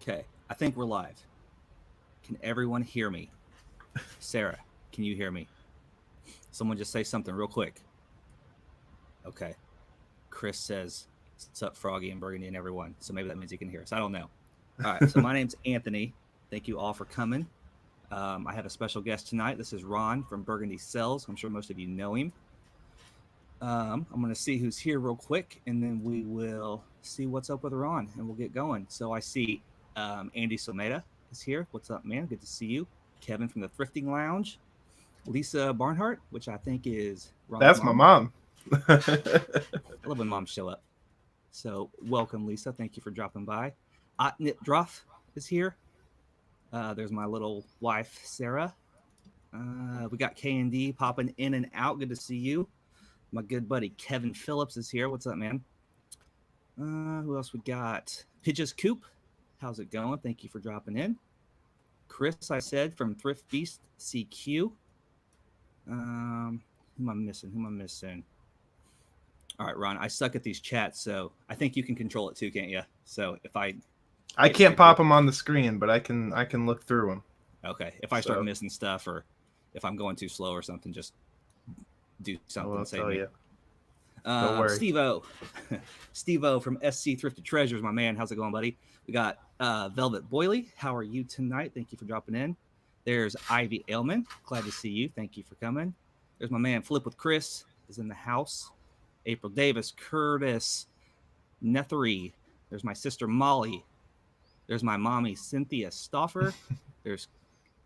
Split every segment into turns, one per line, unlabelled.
Okay, I think we're live. Can everyone hear me? Sarah, can you hear me? Someone just say something real quick. Okay. Chris says, "What's up, Froggy and Burgundy and everyone?" So maybe that means he can hear us. I don't know. All right. So my name's Anthony. Thank you all for coming. I have a special guest tonight. This is Ron from Burgundy Sells. I'm sure most of you know him. I'm going to see who's here real quick, and then we will see what's up with Ron, and we'll get going. So I see Andy Someda is here. What's up, man? Good to see you. Kevin from the Thrifting Lounge. Lisa Barnhart, which I think is Ron's
That's
mom.
my mom.
I love when moms show up. So welcome, Lisa. Thank you for dropping by. Otnit Druff is here. There's my little wife, Sarah. We got K&D popping in and out. Good to see you. My good buddy Kevin Phillips is here. What's up, man? Who else we got? Pidge's Coop. How's it going? Thank you for dropping in. Chris, I said, from Thrift Beast CQ. Who am I missing? All right, Ron, I suck at these chats, so I think you can control it too, can't you? So if I
can't pop them on the screen, but I can look through them.
Okay. If I start missing stuff or if I'm going too slow or something, just do something.
I'll
Save
tell
me.
you. Don't worry.
Steve-O. Steve-O from SC Thrifted Treasures, my man. How's it going, buddy? We got Velvet Boyley. How are you tonight? Thank you for dropping in. There's Ivy Ailman. Glad to see you. Thank you for coming. There's my man Flip with Chris is in the house. April Davis, Curtis, Nethery. There's my sister Molly. There's my mommy Cynthia Stauffer.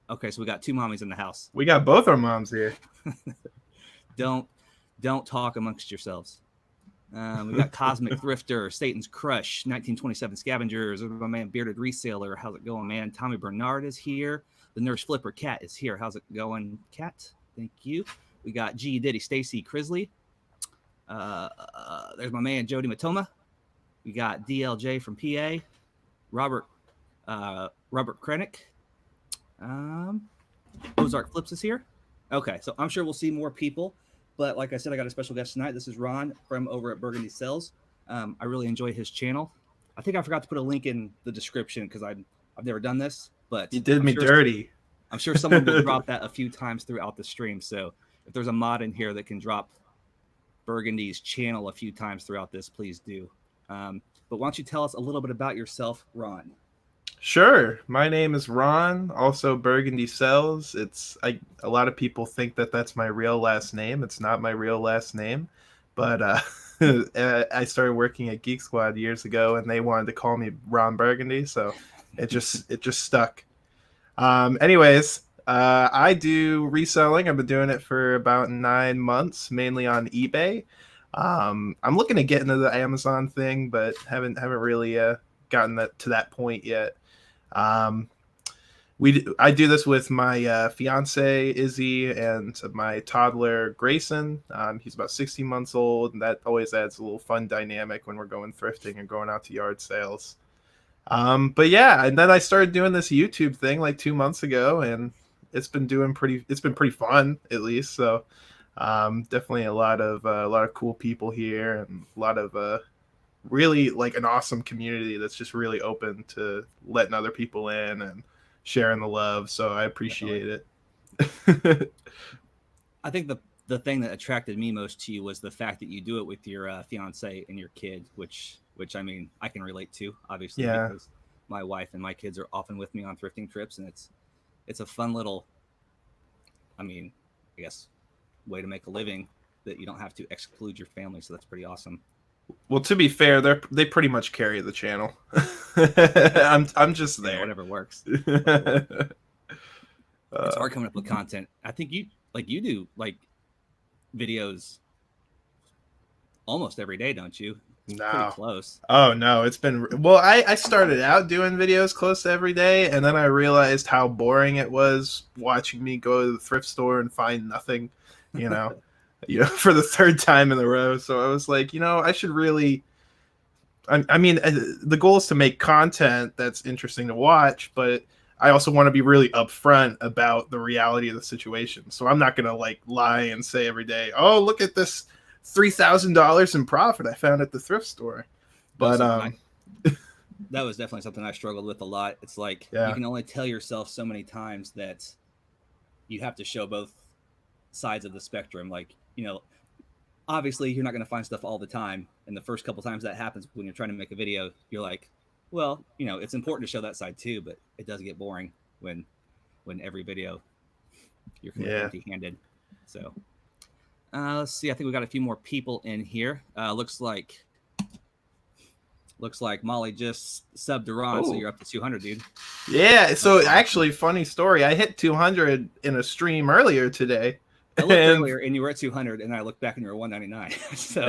Okay, so we got two mommies in the house.
We got both our moms here.
Don't talk amongst yourselves. We got Cosmic Thrifter, Satan's Crush, 1927 Scavengers. My man Bearded Reseller. How's it going, man? Tommy Bernard is here. The Nurse Flipper Cat is here. How's it going, Cat? Thank you. We got G Diddy Stacy Crisley. There's my man Jody Matoma. We got DLJ from PA. Robert Krennick. Ozark Flips is here. Okay, so I'm sure we'll see more people. But like I said, I got a special guest tonight. This is Ron from over at Burgundy Sells. I really enjoy his channel. I think I forgot to put a link in the description because I've never done this. But
you did me dirty.
I'm sure someone will drop that a few times throughout the stream. So if there's a mod in here that can drop Burgundy's channel a few times throughout this, please do. But why don't you tell us a little bit about yourself, Ron?
Sure. My name is Ron, also Burgundy Sells. A lot of people think that that's my real last name. It's not my real last name, but I started working at Geek Squad years ago, and they wanted to call me Ron Burgundy, so it just stuck. Anyways, I do reselling. I've been doing it for about 9 months, mainly on eBay. I'm looking to get into the Amazon thing, but haven't really gotten to that point yet. I do this with my fiance Izzy and my toddler Grayson. He's about 16 months old, and that always adds a little fun dynamic when we're going thrifting and going out to yard sales. But yeah, and then I started doing this YouTube thing like 2 months ago, and it's been pretty fun, at least. So definitely a lot of cool people here, and a lot of really like an awesome community that's just really open to letting other people in and sharing the love. So I appreciate it.
I think the thing that attracted me most to you was the fact that you do it with your fiance and your kid, which I mean, I can relate to, obviously, because my wife and my kids are often with me on thrifting trips, and it's a fun little, I mean, I guess, way to make a living that you don't have to exclude your family. So that's pretty awesome.
Well, to be fair, they pretty much carry the channel. I'm just there.
Yeah, whatever works. It's hard coming up with content. I think you do like videos almost every day, don't you? It's pretty close.
Oh no, it's been I started out doing videos close to every day, and then I realized how boring it was watching me go to the thrift store and find nothing, for the third time in a row. So I was like, I should really, I mean, the goal is to make content that's interesting to watch, but I also want to be really upfront about the reality of the situation. So I'm not going to like lie and say every day, oh, look at this $3,000 in profit I found at the thrift store. But
that was definitely something I struggled with a lot. It's like
Yeah.
you can only tell yourself so many times that you have to show both sides of the spectrum. Like, obviously you're not going to find stuff all the time. And the first couple times that happens when you're trying to make a video, you're like, well, it's important to show that side too, but it does get boring when every video you're kind of empty-handed. So let's see. I think we got a few more people in here. Looks like Molly just subbed to Ron, so you're up to 200, dude.
Yeah. So actually, funny story. I hit 200 in a stream earlier today.
I looked earlier, and you were at 200, and I looked back, and you were 199. So.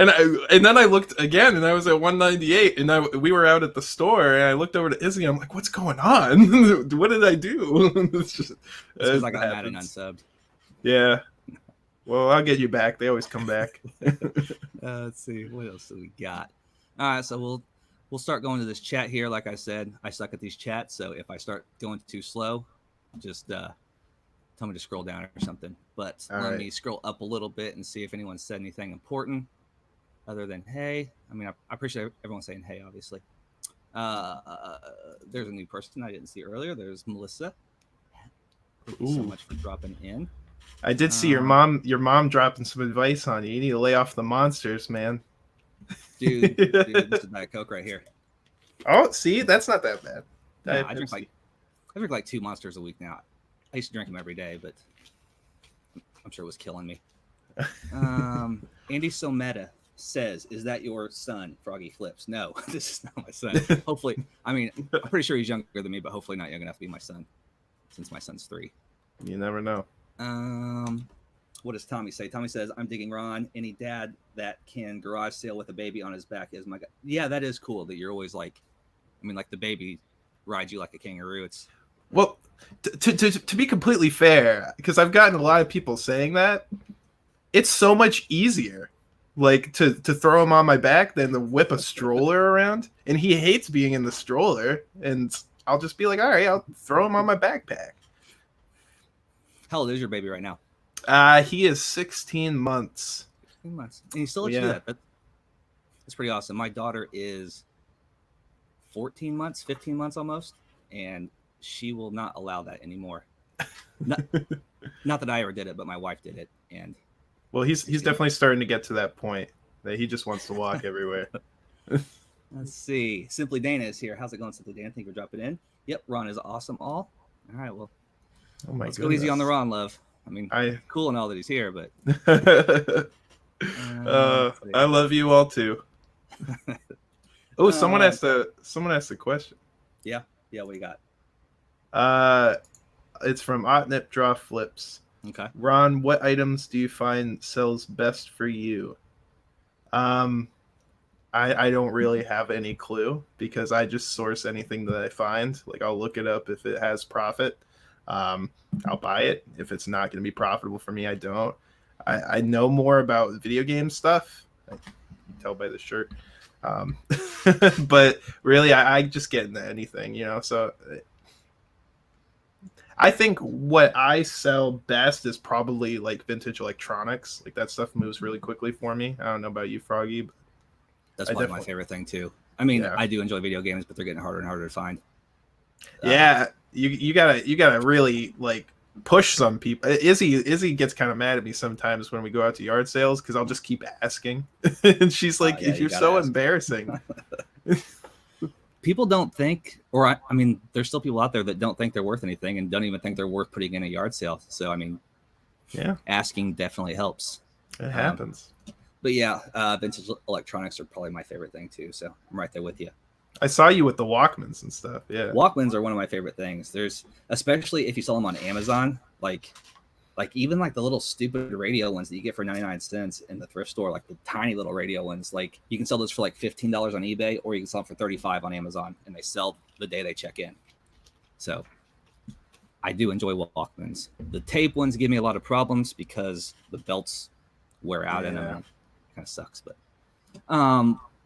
And then I looked again, and I was at 198, and we were out at the store, and I looked over to Izzy. I'm like, "What's going on? What did I do?" It's
because I got mad and unsubbed.
Yeah. Well, I'll get you back. They always come back.
Let's see, what else do we got? All right, so we'll start going to this chat here. Like I said, I suck at these chats, so if I start going too slow, just tell me to scroll down or something. But let me scroll up a little bit and see if anyone said anything important other than hey. I mean, I appreciate everyone saying hey, obviously. There's a new person I didn't see earlier. There's Melissa. Thank you so much for dropping in.
I did see your mom dropping some advice on you. You need to lay off the monsters, man.
Dude, this is Diet Coke right here.
Oh, see, that's not that bad.
No, I drink like 2 monsters a week now. I used to drink them every day, but I'm sure it was killing me. Andy Someta says, "Is that your son, Froggy Flips?" No, this is not my son. Hopefully, I mean, I'm pretty sure he's younger than me, but hopefully not young enough to be my son, since my son's 3.
You never know.
What does Tommy say? Tommy says, "I'm digging Ron. Any dad that can garage sale with a baby on his back is my guy." Yeah, that is cool that you're always like, I mean, like the baby rides you like a kangaroo. It's
well, to be completely fair, because I've gotten a lot of people saying that, it's so much easier, like to throw him on my back than to whip a stroller around. And he hates being in the stroller, and I'll just be like, all right, I'll throw him on my backpack.
How old is your baby right now?
He is 16 months.
16 months. And he still lets you do that. That's pretty awesome. My daughter is 14 months, 15 months almost, and she will not allow that anymore. Not that I ever did it, but my wife did it. And
well, he's definitely starting to get to that point that he just wants to walk everywhere.
Let's see. Simply Dana is here. How's it going, Simply Dana? Thank you for dropping in. Yep, Ron is awesome. All right, well, let's go easy on the Ron, love. I mean, cool and all that he's here, but
I love you all too. Oh, someone asked a question.
Yeah, what do you got?
It's from Otnip Draw Flips.
Okay.
Ron, what items do you find sells best for you? I don't really have any clue because I just source anything that I find. Like, I'll look it up if it has profit. I'll buy it. If it's not going to be profitable for me, I don't. I know more about video game stuff. I can tell by the shirt. But really, I just get into anything, so I think what I sell best is probably like vintage electronics. Like, that stuff moves really quickly for me. I don't know about you, Froggy, but
that's probably my favorite thing too. I mean, I do enjoy video games, but they're getting harder and harder to find.
Yeah, you gotta really like push some people. Izzy gets kind of mad at me sometimes when we go out to yard sales because I'll just keep asking, and she's like, "You're so embarrassing."
People don't think, or I mean, there's still people out there that don't think they're worth anything and don't even think they're worth putting in a yard sale. So I mean, asking definitely helps.
It happens.
But yeah, vintage electronics are probably my favorite thing too. So I'm right there with you.
I saw you with the Walkmans and stuff. Yeah,
Walkmans are one of my favorite things. There's, especially if you sell them on Amazon, like even like the little stupid radio ones that you get for 99 cents in the thrift store, like the tiny little radio ones. Like, you can sell those for like $15 on eBay, or you can sell them for $35 on Amazon, and they sell the day they check in. So I do enjoy Walkmans. The tape ones give me a lot of problems because the belts wear out in them. It kind of sucks,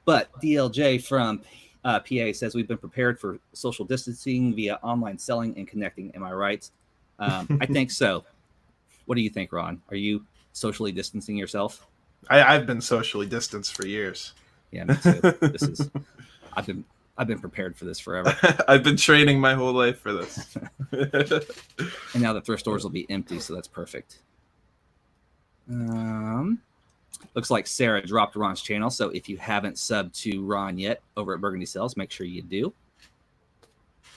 but DLJ from PA says, "We've been prepared for social distancing via online selling and connecting." Am I right? I think so. What do you think, Ron? Are you socially distancing yourself?
I've been socially distanced for years.
Yeah, me too. I've been I've been prepared for this forever.
I've been training my whole life for this.
And now the thrift stores will be empty, so that's perfect. Looks like Sarah dropped Ron's channel, so if you haven't subbed to Ron yet over at Burgundy Sells, make sure you do.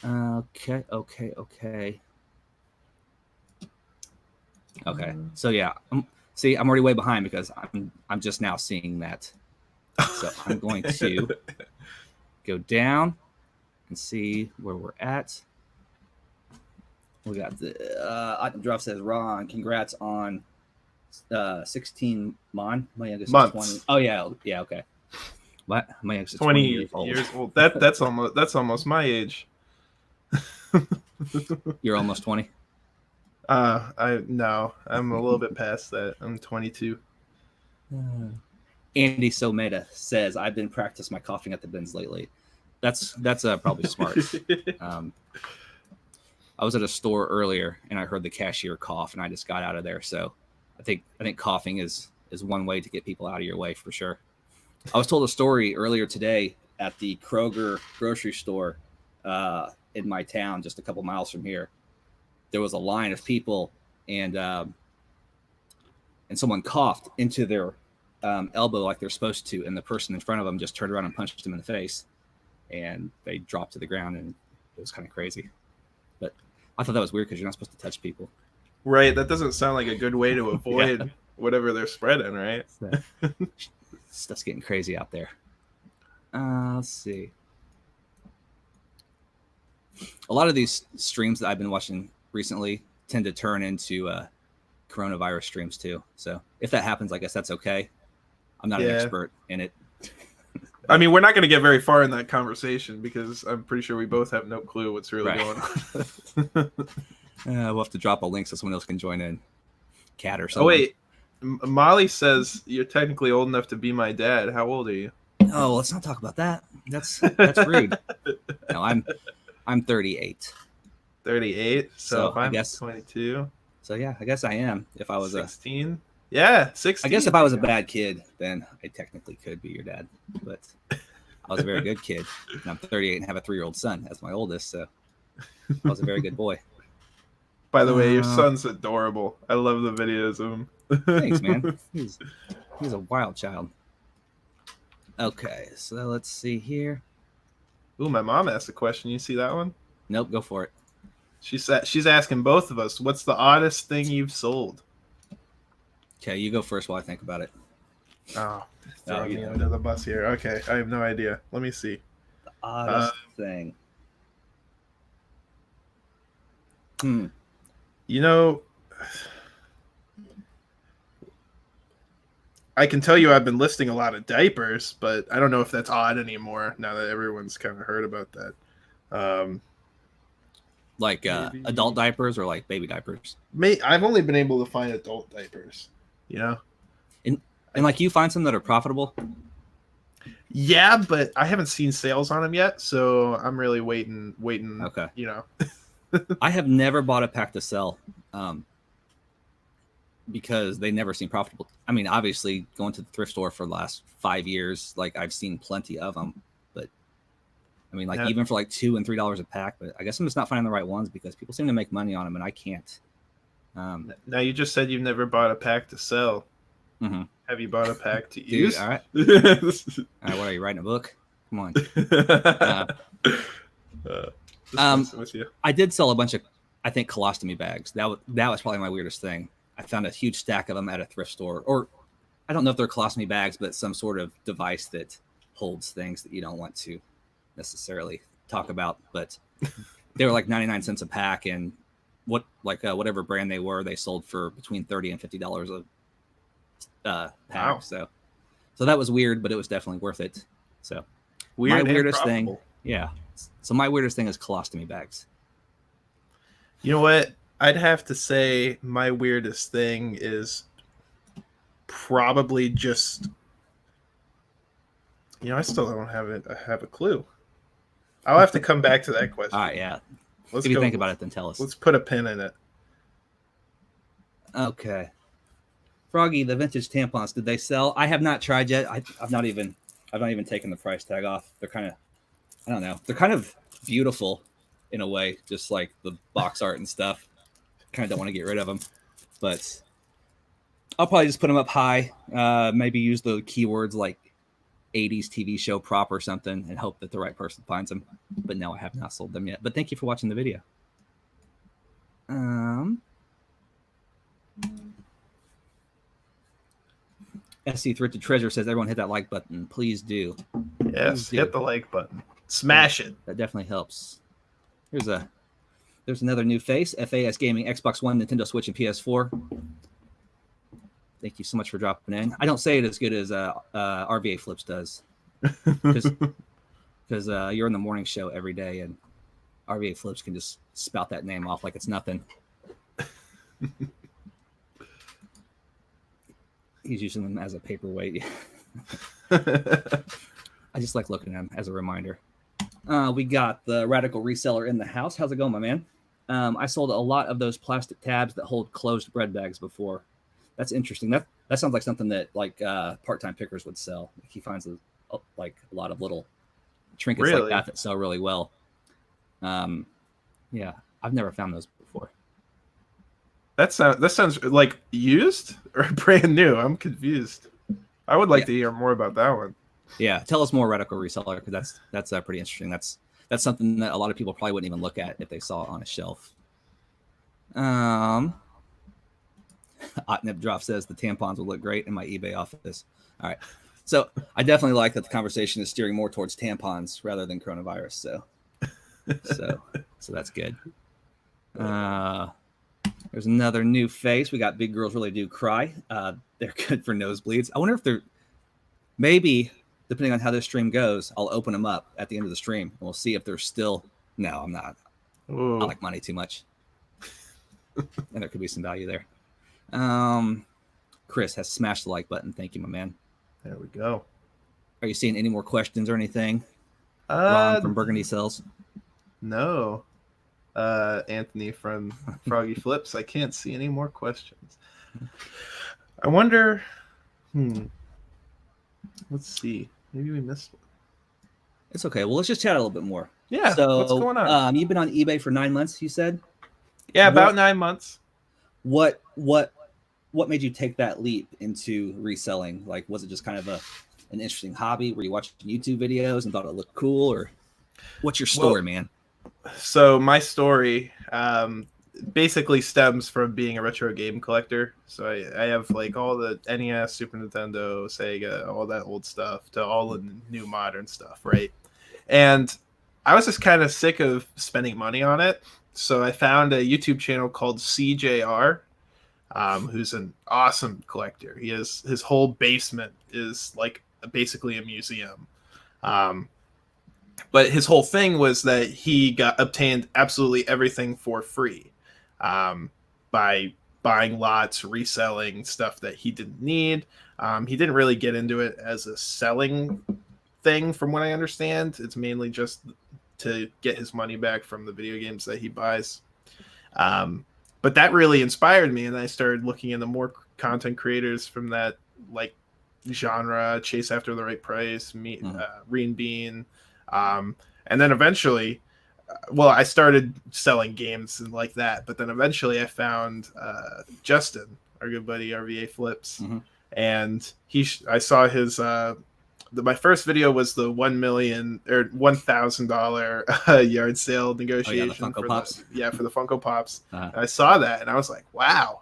Okay. So yeah, see, I'm already way behind because I'm just now seeing that. So I'm going to go down and see where we're at. We got the Item Drop says, Ron, congrats on 16 Mon. My youngest is 20. Oh yeah, okay. What? My youngest is 20 years old.
That's almost my age.
You're almost 20.
I'm a little bit past that. I'm 22.
Andy Someda says, I've been practicing my coughing at the bins lately. That's probably smart. I was at a store earlier and I heard the cashier cough and I just got out of there. So I think coughing is one way to get people out of your way for sure. I was told a story earlier today at the Kroger grocery store in my town, just a couple miles from here. There was a line of people and someone coughed into their elbow like they're supposed to, and the person in front of them just turned around and punched them in the face, and they dropped to the ground, and it was kind of crazy. But I thought that was weird because you're not supposed to touch people.
Right. That doesn't sound like a good way to avoid whatever they're spreading, right?
Stuff's getting crazy out there. Let's see. A lot of these streams that I've been watching recently tend to turn into coronavirus streams too. So if that happens, I guess that's okay. I'm not an expert in it.
I mean, we're not going to get very far in that conversation because I'm pretty sure we both have no clue what's really going on.
We'll have to drop a link so someone else can join in. Cat or something.
Oh, wait. Molly says you're technically old enough to be my dad. How old are you?
Oh, let's not talk about that. That's rude. No, I'm 38.
38? So if I'm 22.
So yeah, I guess I am. If I was
16? Yeah, 16.
I guess if I was a bad kid, then I technically could be your dad. But I was a very good kid. And I'm 38 and have a 3-year-old son as my oldest. So I was a very good boy.
By the way, your son's adorable. I love the videos of him.
Thanks, man. He's a wild child. Okay, so let's see here.
Ooh, my mom asked a question. You see that one?
Nope, go for it.
She's asking both of us, what's the oddest thing you've sold?
Okay, you go first while I think about it.
Oh, throwing me under the bus here. Okay, I have no idea. Let me see.
The oddest thing.
You know, I can tell you I've been listing a lot of diapers, but I don't know if that's odd anymore now that everyone's kind of heard about that.
Like adult diapers or like baby diapers?
I've only been able to find adult diapers, you know?
And like you find some that are profitable?
Yeah, but I haven't seen sales on them yet, so I'm really waiting,
okay.
You know.
I have never bought a pack to sell because they never seem profitable. I mean, obviously, going to the thrift store for the last 5 years, like I've seen plenty of them. But I mean, like even for like $2 and $3 a pack. But I guess I'm just not finding the right ones because people seem to make money on them, and I can't.
Now you just said you've never bought a pack to sell.
Mm-hmm.
Have you bought a pack to use?
All right. All right. What are you writing a book? Come on.
With you.
I did sell a bunch of, I think, colostomy bags. That was probably my weirdest thing. I found a huge stack of them at a thrift store, or I don't know if they're colostomy bags, but some sort of device that holds things that you don't want to necessarily talk about. But they were like 99 cents a pack, and whatever brand they were, they sold for between $30 and $50 a pack. Wow. So that was weird, but it was definitely worth it. So my weirdest thing, yeah. So my weirdest thing is colostomy bags.
You know what? I'd have to say my weirdest thing is probably just, I still don't have a clue. I'll have to come back to that question.
All right, yeah. If you think about it, then tell us.
Let's put a pin in it.
Okay. Froggy, the vintage tampons, did they sell? I have not tried yet. I've not even taken the price tag off. They're kind of I don't know. They're kind of beautiful in a way, just like the box art and stuff. Kind of don't want to get rid of them, but I'll probably just put them up high. Maybe use the keywords like 80s TV show prop or something and hope that the right person finds them. But no, I have not sold them yet. But thank you for watching the video. SC Thrifted Treasure says everyone hit that like button. Please do.
Yes, hit the like button. Smash it.
That definitely helps. There's another new face. FAS Gaming, Xbox One, Nintendo Switch, and PS4. Thank you so much for dropping in. I don't say it as good as RVA Flips does. Because you're in the morning show every day, and RVA Flips can just spout that name off like it's nothing. He's using them as a paperweight. I just like looking at them as a reminder. We got the Radical Reseller in the house. How's it going, my man? I sold a lot of those plastic tabs that hold closed bread bags before. That's interesting. That sounds like something that like part-time pickers would sell. He finds like a lot of little trinkets like that sell really well. Yeah, I've never found those before.
That sounds like used or brand new. I'm confused. I would like to hear more about that one.
Yeah, tell us more, Radical Reseller, because that's pretty interesting. That's something that a lot of people probably wouldn't even look at if they saw it on a shelf. Otnip Drop says the tampons would look great in my eBay office. All right, so I definitely like that the conversation is steering more towards tampons rather than coronavirus. So that's good. There's another new face. We got Big Girls Really Do Cry. They're good for nosebleeds. I wonder if they're maybe, depending on how this stream goes, I'll open them up at the end of the stream and we'll see if they're still. No, I'm not. Ooh. I like money too much. And there could be some value there. Chris has smashed the like button. Thank you, my man.
There we go.
Are you seeing any more questions or anything? Ron from Burgundy Sells.
No. Anthony from Froggy Flips. I can't see any more questions. I wonder. Let's see. Maybe we missed one.
It's okay. Well, let's just chat a little bit more.
Yeah. So, what's going on?
You've been on eBay for 9 months, you said?
Yeah, about 9 months.
What made you take that leap into reselling? Like, was it just kind of an interesting hobby? Were you watching YouTube videos and thought it looked cool, or what's your story, man?
So my story basically stems from being a retro game collector. So I have like all the NES, Super Nintendo, Sega, all that old stuff to all the new modern stuff, right? And I was just kind of sick of spending money on it. So I found a YouTube channel called CJR, who's an awesome collector. His whole basement is like basically a museum. But his whole thing was that he obtained absolutely everything for free by buying lots, reselling stuff that he didn't need. He didn't really get into it as a selling thing, from what I understand. It's mainly just to get his money back from the video games that he buys. But that really inspired me, and I started looking into more content creators from that like genre, Chase After the Right Price, Reen Bean. And then eventually, I started selling games and like that, but then eventually I found Justin, our good buddy RVA Flips, and I saw his my first video was the $1 million or $1,000 yard sale negotiation
for the
Funko Pops. I saw that and I was like, wow,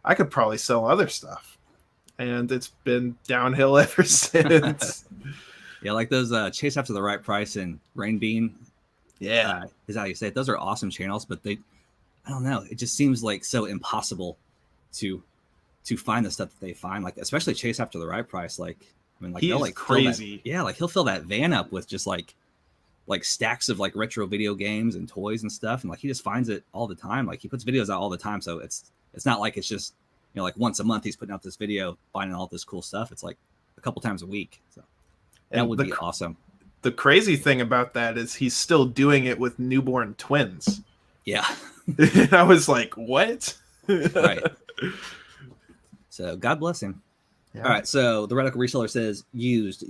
I could probably sell other stuff, and it's been downhill ever since.
Yeah, like those Chase After the Right Price and Rain Bean.
Yeah,
is how you say it. Those are awesome channels, but I don't know. It just seems like so impossible to find the stuff that they find. Like especially Chase After the Right Price. Like I mean, like
he's like crazy.
Like he'll fill that van up with just like stacks of like retro video games and toys and stuff, and like he just finds it all the time. Like he puts videos out all the time, so it's not like it's just like once a month he's putting out this video finding all this cool stuff. It's like a couple times a week. So. That would be awesome.
The crazy thing about that is he's still doing it with newborn twins.
Yeah.
I was like, what?
Right. So God bless him. Yeah. All right. So the Radical Reseller says used.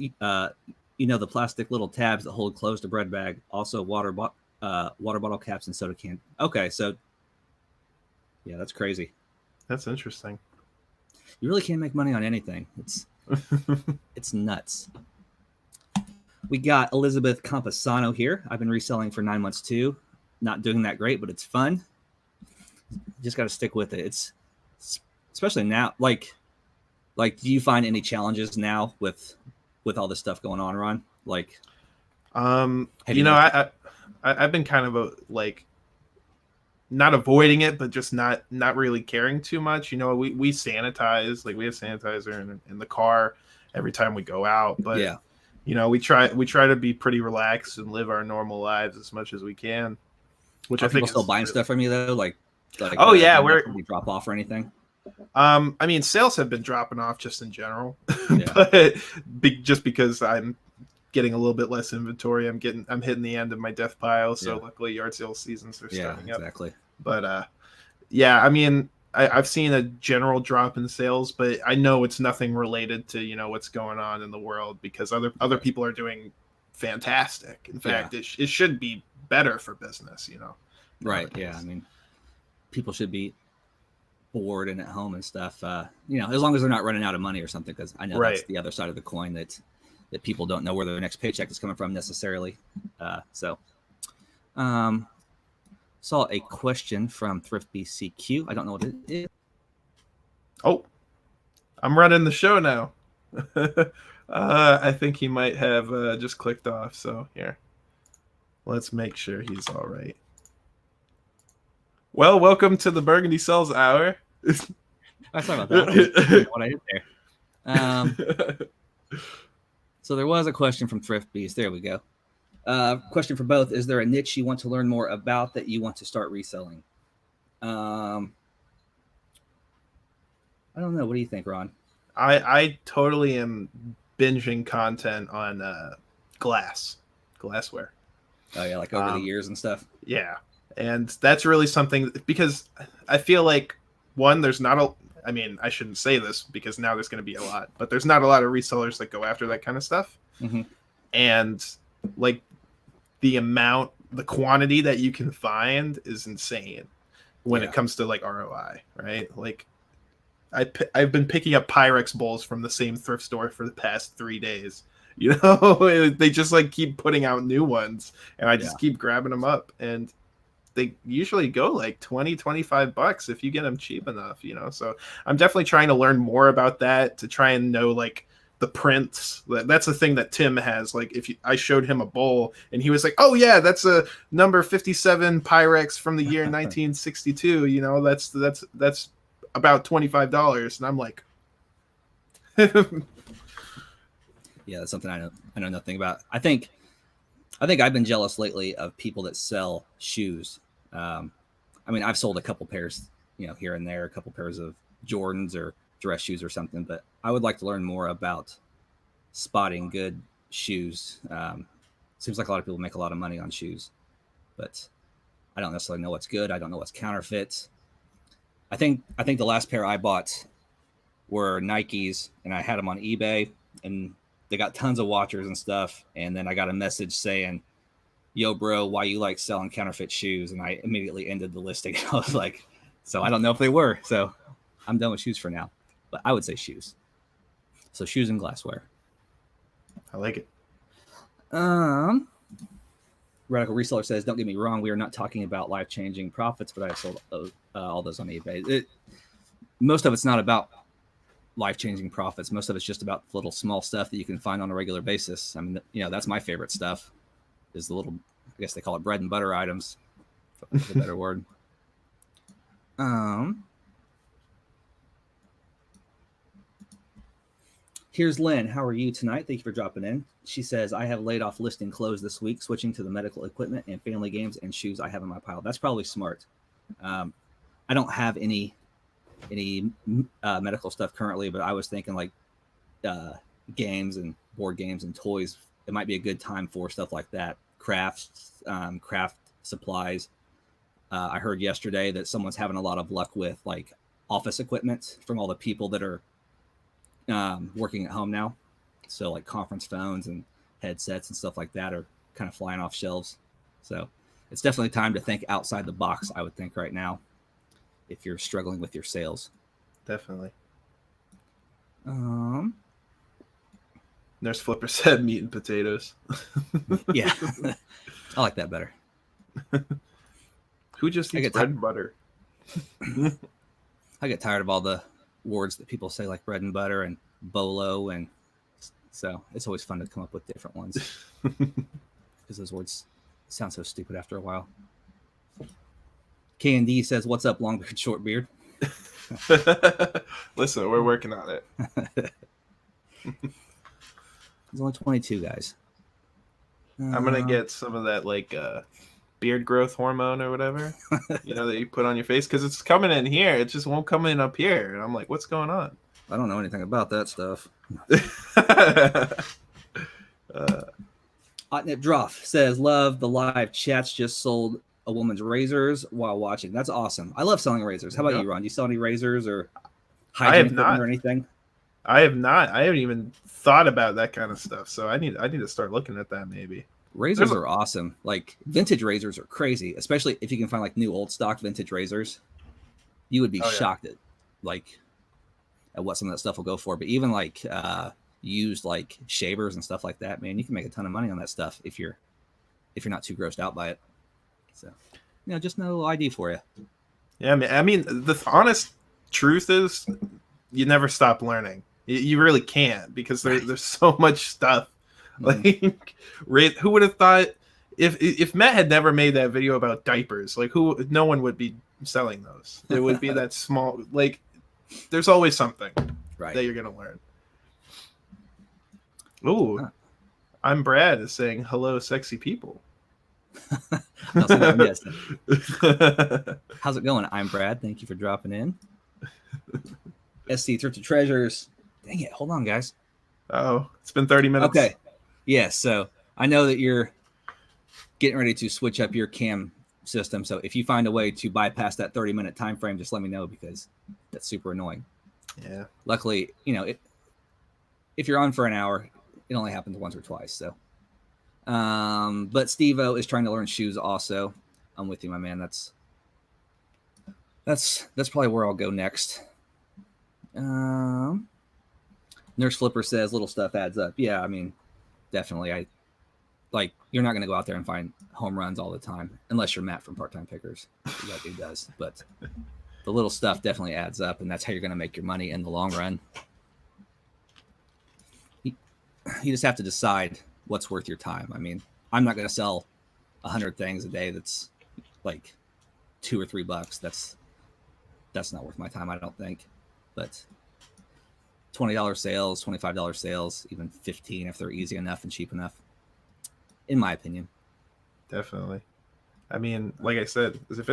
the plastic little tabs that hold closed a bread bag, also water bottle caps and soda can. Okay, so yeah, that's crazy.
That's interesting.
You really can't make money on anything. It's nuts. We got Elizabeth Camposano here. I've been reselling for 9 months too. Not doing that great, but it's fun. Just got to stick with it. It's especially now. Like, do you find any challenges now with all this stuff going on, Ron? Like,
I've been kind of not avoiding it, but just not really caring too much. We sanitize, like we have sanitizer in the car every time we go out, but
yeah,
we try to be pretty relaxed and live our normal lives as much as we can. Which
Are
I think
people still buying stuff from you though, like
oh yeah, where
you drop off or anything?
I mean, sales have been dropping off just in general,
Yeah.
but just because I'm getting a little bit less inventory, I'm hitting the end of my death pile. So luckily, yard sale seasons are starting up.
Exactly.
But yeah, I mean, I've seen a general drop in sales, but I know it's nothing related to what's going on in the world, because other people are doing fantastic. In fact, it should be better for business.
Right. Yeah. I mean, people should be bored and at home and stuff. As long as they're not running out of money or something, because I know that's the other side of the coin that people don't know where their next paycheck is coming from necessarily. Saw a question from Thrift BCQ. I don't know what it is.
Oh, I'm running the show now. I think he might have just clicked off. So here, let's make sure he's all right. Well, welcome to the Burgundy Sells Hour.
I sorry about that. What I did there. So there was a question from Thrift Beast. There we go. Question for both: is there a niche you want to learn more about that you want to start reselling? I don't know. What do you think, Ron?
I totally am binging content on glassware.
Oh yeah, like over the years and stuff.
Yeah, and that's really something, because I feel like, one, there's not a. I mean, I shouldn't say this because now there's going to be a lot, but there's not a lot of resellers that go after that kind of stuff.
Mm-hmm.
And like the quantity that you can find is insane when it comes to like ROI, right? Like I've been picking up Pyrex bowls from the same thrift store for the past 3 days. They just like keep putting out new ones, and I just keep grabbing them up, and they usually go like $20-$25 if you get them cheap enough, so I'm definitely trying to learn more about that, to try and know like the prints. That's the thing that Tim has. Like I showed him a bowl and he was like, oh yeah, that's a number 57 Pyrex from the year 1962. That's about $25. And I'm like,
yeah, that's something I know nothing about. I think I've been jealous lately of people that sell shoes. I mean, I've sold a couple pairs, here and there, a couple pairs of Jordans or dress shoes or something, but I would like to learn more about spotting good shoes. Seems like a lot of people make a lot of money on shoes, but I don't necessarily know what's good. I don't know what's counterfeit. I think the last pair I bought were Nikes, and I had them on eBay, and they got tons of watchers and stuff. And then I got a message saying, yo, bro, why you like selling counterfeit shoes? And I immediately ended the listing. I was like, so I don't know if they were. So I'm done with shoes for now. But I would say shoes. So shoes and glassware.
I like it.
Radical Reseller says, don't get me wrong, we are not talking about life-changing profits, but I sold all those on eBay. Most of it's not about life-changing profits. Most of it's just about little small stuff that you can find on a regular basis. I mean, that's my favorite stuff, is the little, I guess they call it bread and butter items, for a better word. Here's Lynn. How are you tonight? Thank you for dropping in. She says, I have laid off listing clothes this week, switching to the medical equipment and family games and shoes I have in my pile. That's probably smart. I don't have any medical stuff currently, but I was thinking like games and board games and toys. It might be a good time for stuff like that. Craft supplies. I heard yesterday that someone's having a lot of luck with like office equipment from all the people that are working at home now. So like conference phones and headsets and stuff like that are kind of flying off shelves. So it's definitely time to think outside the box, I would think, right now, if you're struggling with your sales.
Definitely.
Um,
Nurse Flipper said meat and potatoes.
yeah, I like that better.
Who just eats bread and butter?
I get tired of all the words that people say, like bread and butter and bolo, and so it's always fun to come up with different ones because those words sound so stupid after a while. K&D says, "What's up, long beard, short beard?"
Listen, we're working on it.
There's only 22 guys.
I'm gonna get some of that beard growth hormone or whatever, that you put on your face, because it's coming in here. It just won't come in up here, and I'm like, what's going on?
I don't know anything about that stuff. Otnip Droff says, "Love the live chats. Just sold a woman's razors while watching. That's awesome. I love selling razors. How about you, Ron? Do you sell any razors or hygiene equipment or anything?"
I have not. I haven't even thought about that kind of stuff. So I need to start looking at that maybe.
Razors are awesome. Like vintage razors are crazy, especially if you can find like new old stock vintage razors. You would be shocked at what some of that stuff will go for. But even like used like shavers and stuff like that, man, you can make a ton of money on that stuff if you're not too grossed out by it. So, just no ID for you.
Yeah, I mean, the honest truth is, you never stop learning. You really can't, because there's so much stuff. Like, who would have thought if Matt had never made that video about diapers? Like, no one would be selling those. It would be that small. Like, there's always something that you're gonna learn. Ooh, I'm Brad is saying hello, sexy people.
How's it going? I'm Brad. Thank you for dropping in. SC Thrifted Treasures. Dang it. Hold on, guys.
Oh, it's been 30 minutes.
Okay. Yes. So I know that you're getting ready to switch up your cam system. So if you find a way to bypass that 30-minute time frame, just let me know, because that's super annoying.
Yeah.
Luckily, if you're on for an hour, it only happens once or twice. So, but Steve-O is trying to learn shoes also. I'm with you, my man. That's probably where I'll go next. Nurse Flipper says little stuff adds up. Yeah, I mean, definitely. You're not going to go out there and find home runs all the time, unless you're Matt from Part-Time Pickers. That dude does. But the little stuff definitely adds up, and that's how you're going to make your money in the long run. You just have to decide what's worth your time. I mean, I'm not going to sell 100 things a day that's like $2 or $3. That's not worth my time, I don't think. But $20 sales, $25 sales, even $15 if they're easy enough and cheap enough, in my opinion.
Definitely. I mean, like I said, if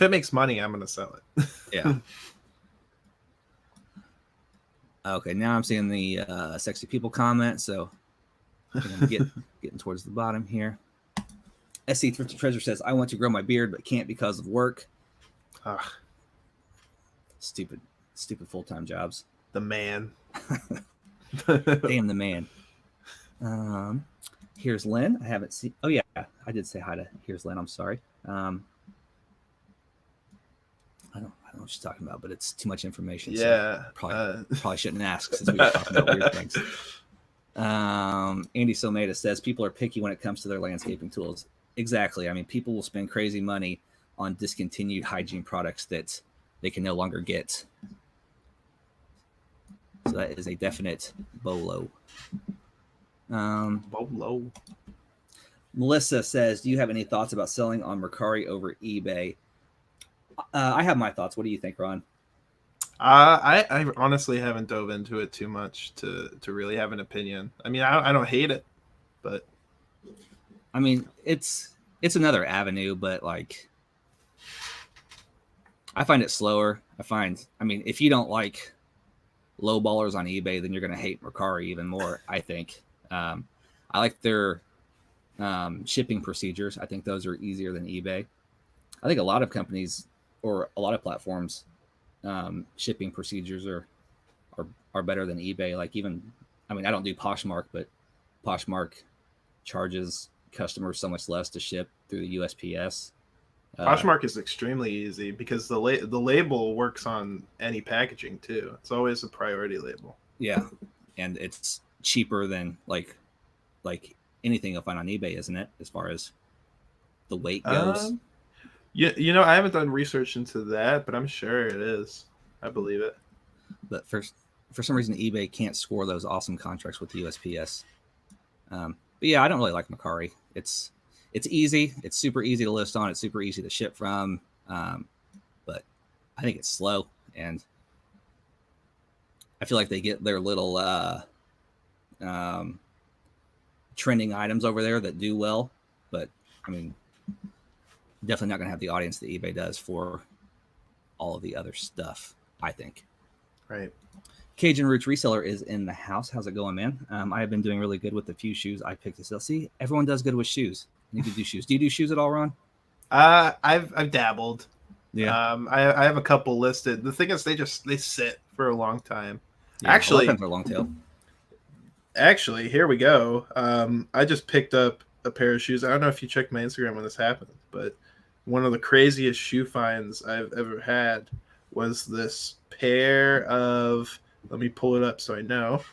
it makes money, I'm gonna sell it.
Yeah. Okay, now I'm seeing the sexy people comment, so I'm getting towards the bottom here. SC Thrifted Treasure says, "I want to grow my beard, but can't because of work." Stupid full-time jobs.
The man.
Damn the man. Here's Lynn. I haven't seen. Oh yeah, I did say hi to Here's Lynn. I'm sorry. I don't know what she's talking about, but it's too much information.
Yeah.
So probably shouldn't ask, since we were talking about weird things. Andy Someda says people are picky when it comes to their landscaping tools. Exactly. I mean, people will spend crazy money on discontinued hygiene products that they can no longer get. So that is a definite bolo.
Bolo.
Melissa says, "Do you have any thoughts about selling on Mercari over eBay?" I have my thoughts. What do you think, Ron?
I honestly haven't dove into it too much to really have an opinion. I mean, I don't hate it, but
I mean, it's another avenue, but like, I find it slower. I mean, if you don't like low ballers on eBay, then you're going to hate Mercari even more, I think. I like their shipping procedures. I think those are easier than eBay. I think a lot of companies or a lot of platforms shipping procedures are better than eBay. Like, even, I mean, I don't do Poshmark, but Poshmark charges customers so much less to ship through the USPS.
Poshmark is extremely easy because the label works on any packaging too. It's always a priority label.
Yeah, and it's cheaper than like anything you'll find on eBay, isn't it? As far as the weight goes.
You know, I haven't done research into that, but I'm sure it is. I believe it.
But for some reason, eBay can't score those awesome contracts with the USPS. But yeah, I don't really like Mercari. It's easy. It's super easy to list on. It's super easy to ship from. But I think it's slow, and I feel like they get their little trending items over there that do well. But I mean, definitely not going to have the audience that eBay does for all of the other stuff, I think.
Right.
Cajun Roots Reseller is in the house. How's it going, man? I have been doing really good with the few shoes I picked to sell. See, everyone does good with shoes. I need to do shoes. Do you do shoes at all, Ron?
I've dabbled.
Yeah.
I have a couple listed. The thing is, they sit for a long time.
Yeah,
Actually,
a long tail.
Actually, here we go. I just picked up a pair of shoes. I don't know if you checked my Instagram when this happened, but one of the craziest shoe finds I've ever had was this pair of, let me pull it up so I know,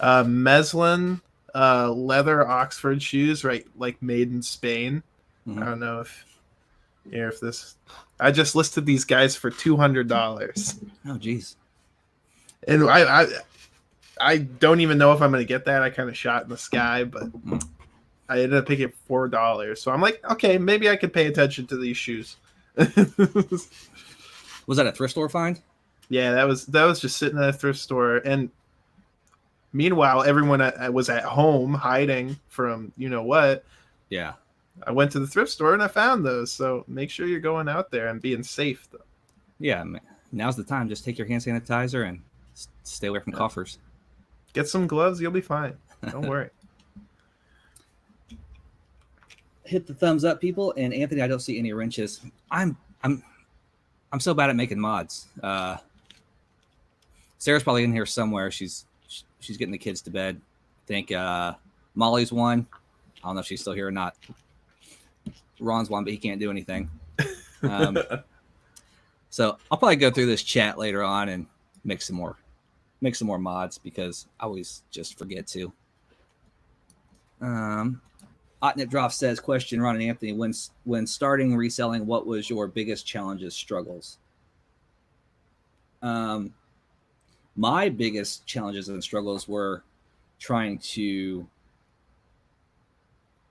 Meslin leather Oxford shoes, right? Like made in Spain.
Mm-hmm.
I don't know if this, I just listed these guys for $200.
Oh, geez.
And I don't even know if I'm going to get that. I kind of shot in the sky, but I ended up picking $4. So I'm like, okay, maybe I could pay attention to these shoes.
Was that a thrift store find?
Yeah, that was just sitting at a thrift store. And meanwhile, everyone was at home hiding from you know what.
Yeah.
I went to the thrift store and I found those. So make sure you're going out there and being safe, though.
Yeah, now's the time. Just take your hand sanitizer and stay away from coughers.
Get some gloves. You'll be fine. Don't worry.
Hit the thumbs up, people. And Anthony, I don't see any wrenches. I'm so bad at making mods. Sarah's probably in here somewhere. She's getting the kids to bed. I think Molly's one. I don't know if she's still here or not. Ron's one, but he can't do anything. So I'll probably go through this chat later on and make some more mods because I always just forget to. Otnip Drop says, question, Ron and Anthony, when starting reselling, what was your biggest challenges, struggles? My biggest challenges and struggles were trying to,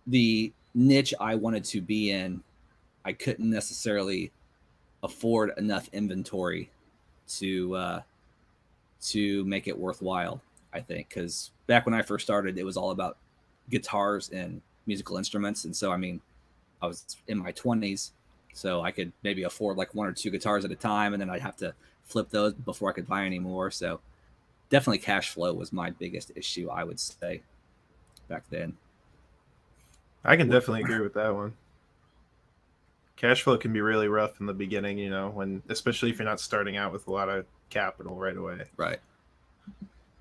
the niche I wanted to be in, I couldn't necessarily afford enough inventory to make it worthwhile, I think, because back when I first started, it was all about guitars and musical instruments. And so, I mean, I was in my 20s, so I could maybe afford like one or two guitars at a time, and then I'd have to flip those before I could buy any more. So definitely cash flow was my biggest issue, I would say, back then.
I can definitely agree with that one. Cash flow can be really rough in the beginning, you know, when especially if you're not starting out with a lot of capital right away.
Right.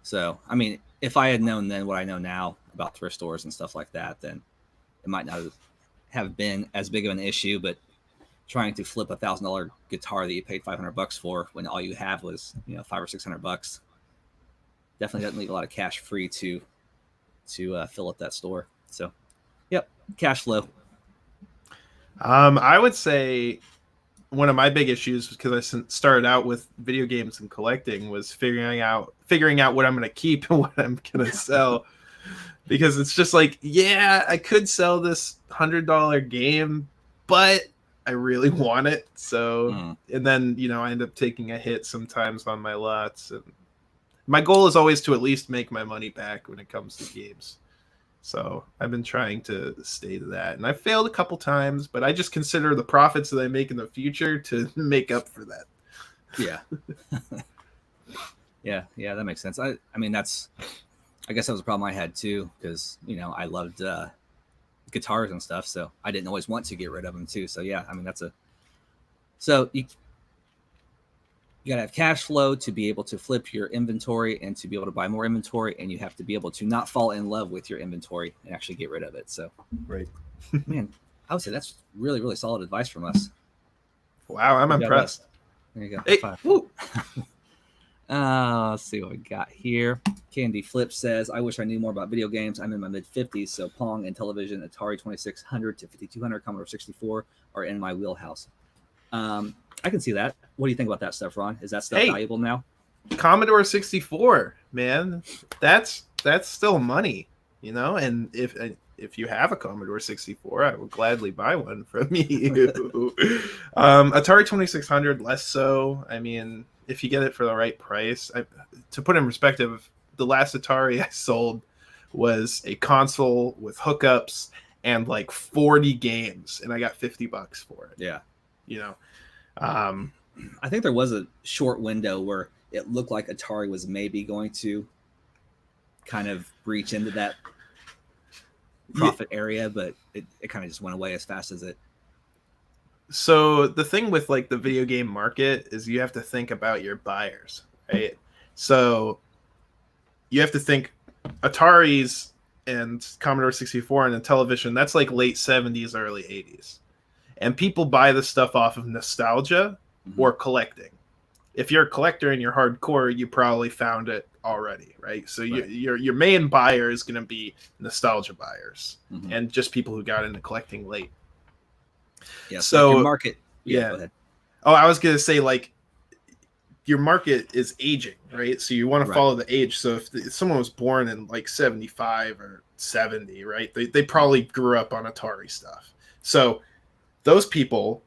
So, I mean, if I had known then what I know now about thrift stores and stuff like that, then it might not have been as big of an issue. But trying to flip $1,000 guitar that you paid $500 for when all you have was, you know, $500 or $600, definitely doesn't leave a lot of cash free to fill up that store. So, yep, cash flow.
I would say one of my big issues, because I started out with video games and collecting, was figuring out what I'm going to keep and what I'm going to sell. Because it's just like, yeah, I could sell this $100 game, but I really want it. So, and then, you know, I end up taking a hit sometimes on my lots. And my goal is always to at least make my money back when it comes to games. So I've been trying to stay to that. And I failed a couple times, but I just consider the profits that I make in the future to make up for that.
Yeah. Yeah, that makes sense. I mean, I guess that was a problem I had too, because, you know, I loved guitars and stuff, so I didn't always want to get rid of them too. So yeah, I mean, You got to have cash flow to be able to flip your inventory and to be able to buy more inventory, and you have to be able to not fall in love with your inventory and actually get rid of it. So,
Right.
man, I would say that's really, really solid advice from us.
Wow, I'm impressed.
There you go.
Hey,
Five.
woo.
Let's see what we got here. Candy Flip says, I wish I knew more about video games. I'm in my mid-50s, so Pong and television, Atari 2600 to 5200, Commodore 64 are in my wheelhouse. I can see that. What do you think about that stuff, Ron? Is that stuff valuable now?
Commodore 64, man, that's still money, you know. And if you have a Commodore 64, I would gladly buy one from you. Atari 2600, less so. I mean, if you get it for the right price, to put in perspective, the last Atari I sold was a console with hookups and like 40 games, and I got $50 for it.
Yeah,
you know.
I think there was a short window where it looked like Atari was maybe going to kind of breach into that profit area, but it kind of just went away as fast as it.
So the thing with like the video game market is you have to think about your buyers, right? So you have to think Ataris and Commodore 64 and the television, that's like late 70s, early 80s. And people buy the stuff off of nostalgia or collecting. If you're a collector and you're hardcore, you probably found it already, right? So right. Your main buyer is going to be nostalgia buyers and just people who got into collecting late.
Yeah. So your market.
Yeah.
Go ahead.
Oh, I was going to say, like, your market is aging, right? So you want to follow the age. So if someone was born in like 75 or 70, right? They probably grew up on Atari stuff. So those people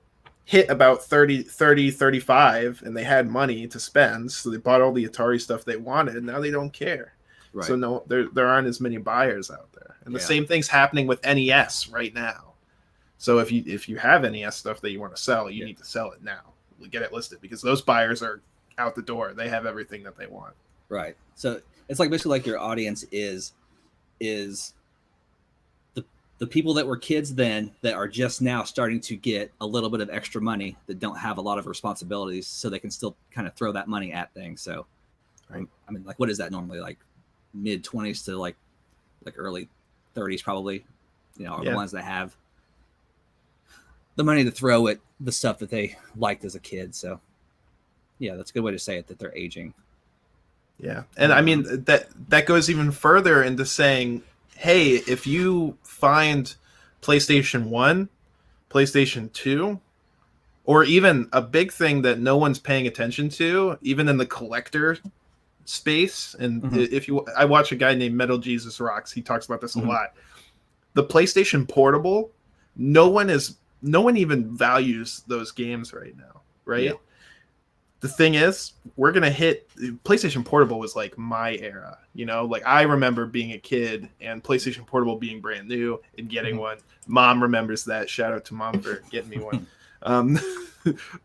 hit about 30, 35, and they had money to spend, so they bought all the Atari stuff they wanted. Now they don't care. Right. So no, there aren't as many buyers out there. And the same thing's happening with NES right now. So if you have NES stuff that you want to sell, you need to sell it now. Get it listed, because those buyers are out the door. They have everything that they want.
Right. So it's like basically like your audience is the people that were kids then that are just now starting to get a little bit of extra money, that don't have a lot of responsibilities, so they can still kind of throw that money at things. So, right. I mean, like, what is that normally? Like mid 20s to like early 30s, probably, you know, are the ones that have the money to throw at the stuff that they liked as a kid. So yeah, that's a good way to say it, that they're aging.
Yeah. And I mean, that goes even further into saying, hey, if you find PlayStation 1, PlayStation 2, or even a big thing that no one's paying attention to, even in the collector space, and I watch a guy named Metal Jesus Rocks, he talks about this a lot. The PlayStation Portable, no one even values those games right now, right? Yeah. The thing is, we're going to hit PlayStation Portable was like my era, you know, like I remember being a kid and PlayStation Portable being brand new and getting one. Mom remembers that. Shout out to Mom for getting me one.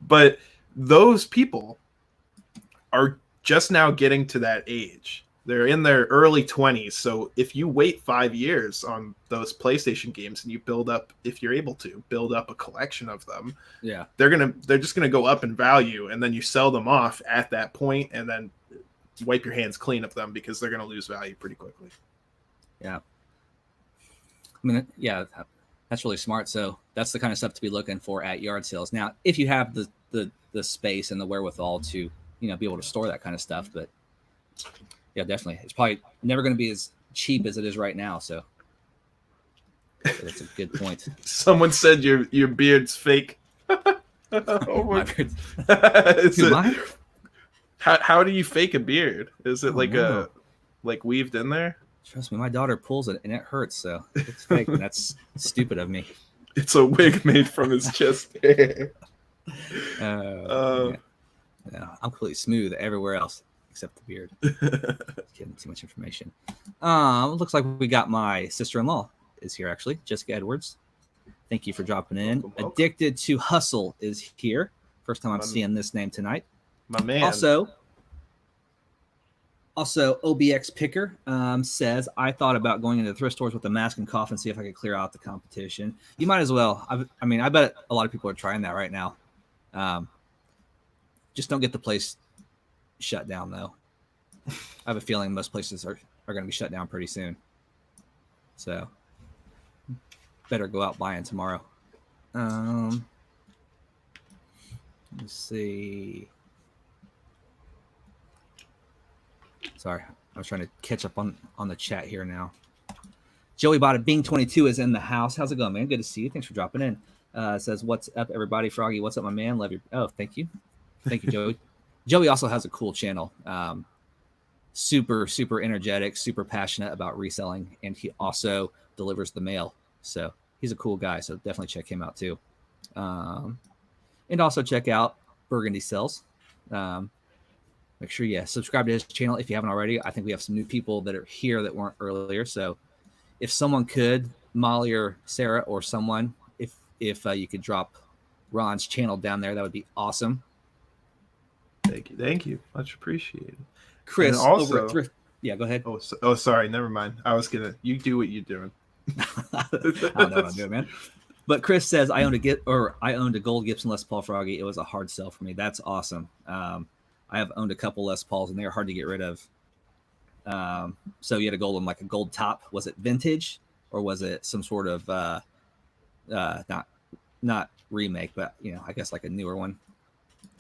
But those people are just now getting to that age. They're in their early 20s. So if you wait 5 years on those PlayStation games and you build up, if you're able to build up a collection of them, they're just gonna go up in value, and then you sell them off at that point, and then wipe your hands clean of them, because they're gonna lose value pretty quickly.
Yeah. I mean, yeah, that's really smart. So that's the kind of stuff to be looking for at yard sales. Now, if you have the space and the wherewithal to, you know, be able to store that kind of stuff, but yeah, definitely. It's probably never going to be as cheap as it is right now. So that's a good point.
Someone said your beard's fake.
My beard.
How do you fake a beard? Is it like weaved in there?
Trust me, my daughter pulls it and it hurts. So it's fake. And that's stupid of me.
It's a wig made from his chest hair.
Yeah, I'm completely smooth everywhere else except the beard. Getting too much information. Looks like we got my sister-in-law is here, actually. Jessica Edwards. Thank you for dropping in. Welcome. Addicted to Hustle is here. First time I'm seeing this name tonight.
My man.
Also OBX Picker says, I thought about going into thrift stores with a mask and cough and see if I could clear out the competition. You might as well. I mean, I bet a lot of people are trying that right now. Just don't get the place shut down, though. I have a feeling most places are going to be shut down pretty soon. So better go out buying tomorrow. Let's see. Sorry, I was trying to catch up on the chat here now. Joey Bada Bing 22 is in the house. How's it going, man? Good to see you. Thanks for dropping in. Says, what's up, everybody? Froggy, what's up, my man? Love you. Oh, thank you. Thank you, Joey. Joey also has a cool channel. Super, super energetic, super passionate about reselling. And he also delivers the mail. So he's a cool guy. So definitely check him out too. And also check out Burgundy Sells. Make sure you subscribe to his channel if you haven't already. I think we have some new people that are here that weren't earlier. So if someone could, Molly or Sarah or someone, if you could drop Ron's channel down there, that would be awesome.
Thank you. Much appreciated.
Chris,
and also,
over at Thrift. Yeah, go ahead.
Oh, sorry. Never mind. I was gonna. You do what you're doing.
I don't know what I'm doing, man. But Chris says I owned a gold Gibson Les Paul, Froggy. It was a hard sell for me. That's awesome. I have owned a couple Les Pauls, and they are hard to get rid of. So you had a gold one, like a gold top. Was it vintage, or was it some sort of not remake, but I guess like a newer one?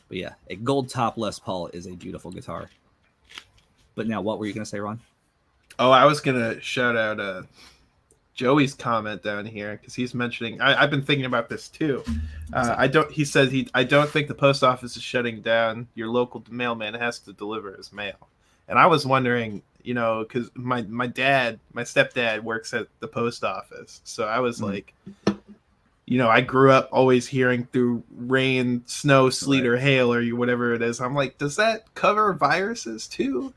But yeah, a gold top Les Paul is a beautiful guitar. But now, what were you gonna say, Ron?
Oh, I was gonna shout out Joey's comment down here because he's mentioning. I've been thinking about this too. He said I don't think the post office is shutting down. Your local mailman has to deliver his mail. And I was wondering, because my stepdad works at the post office, so I was like, I grew up always hearing through rain, snow, sleet, or hail, or whatever it is. I'm like, does that cover viruses too?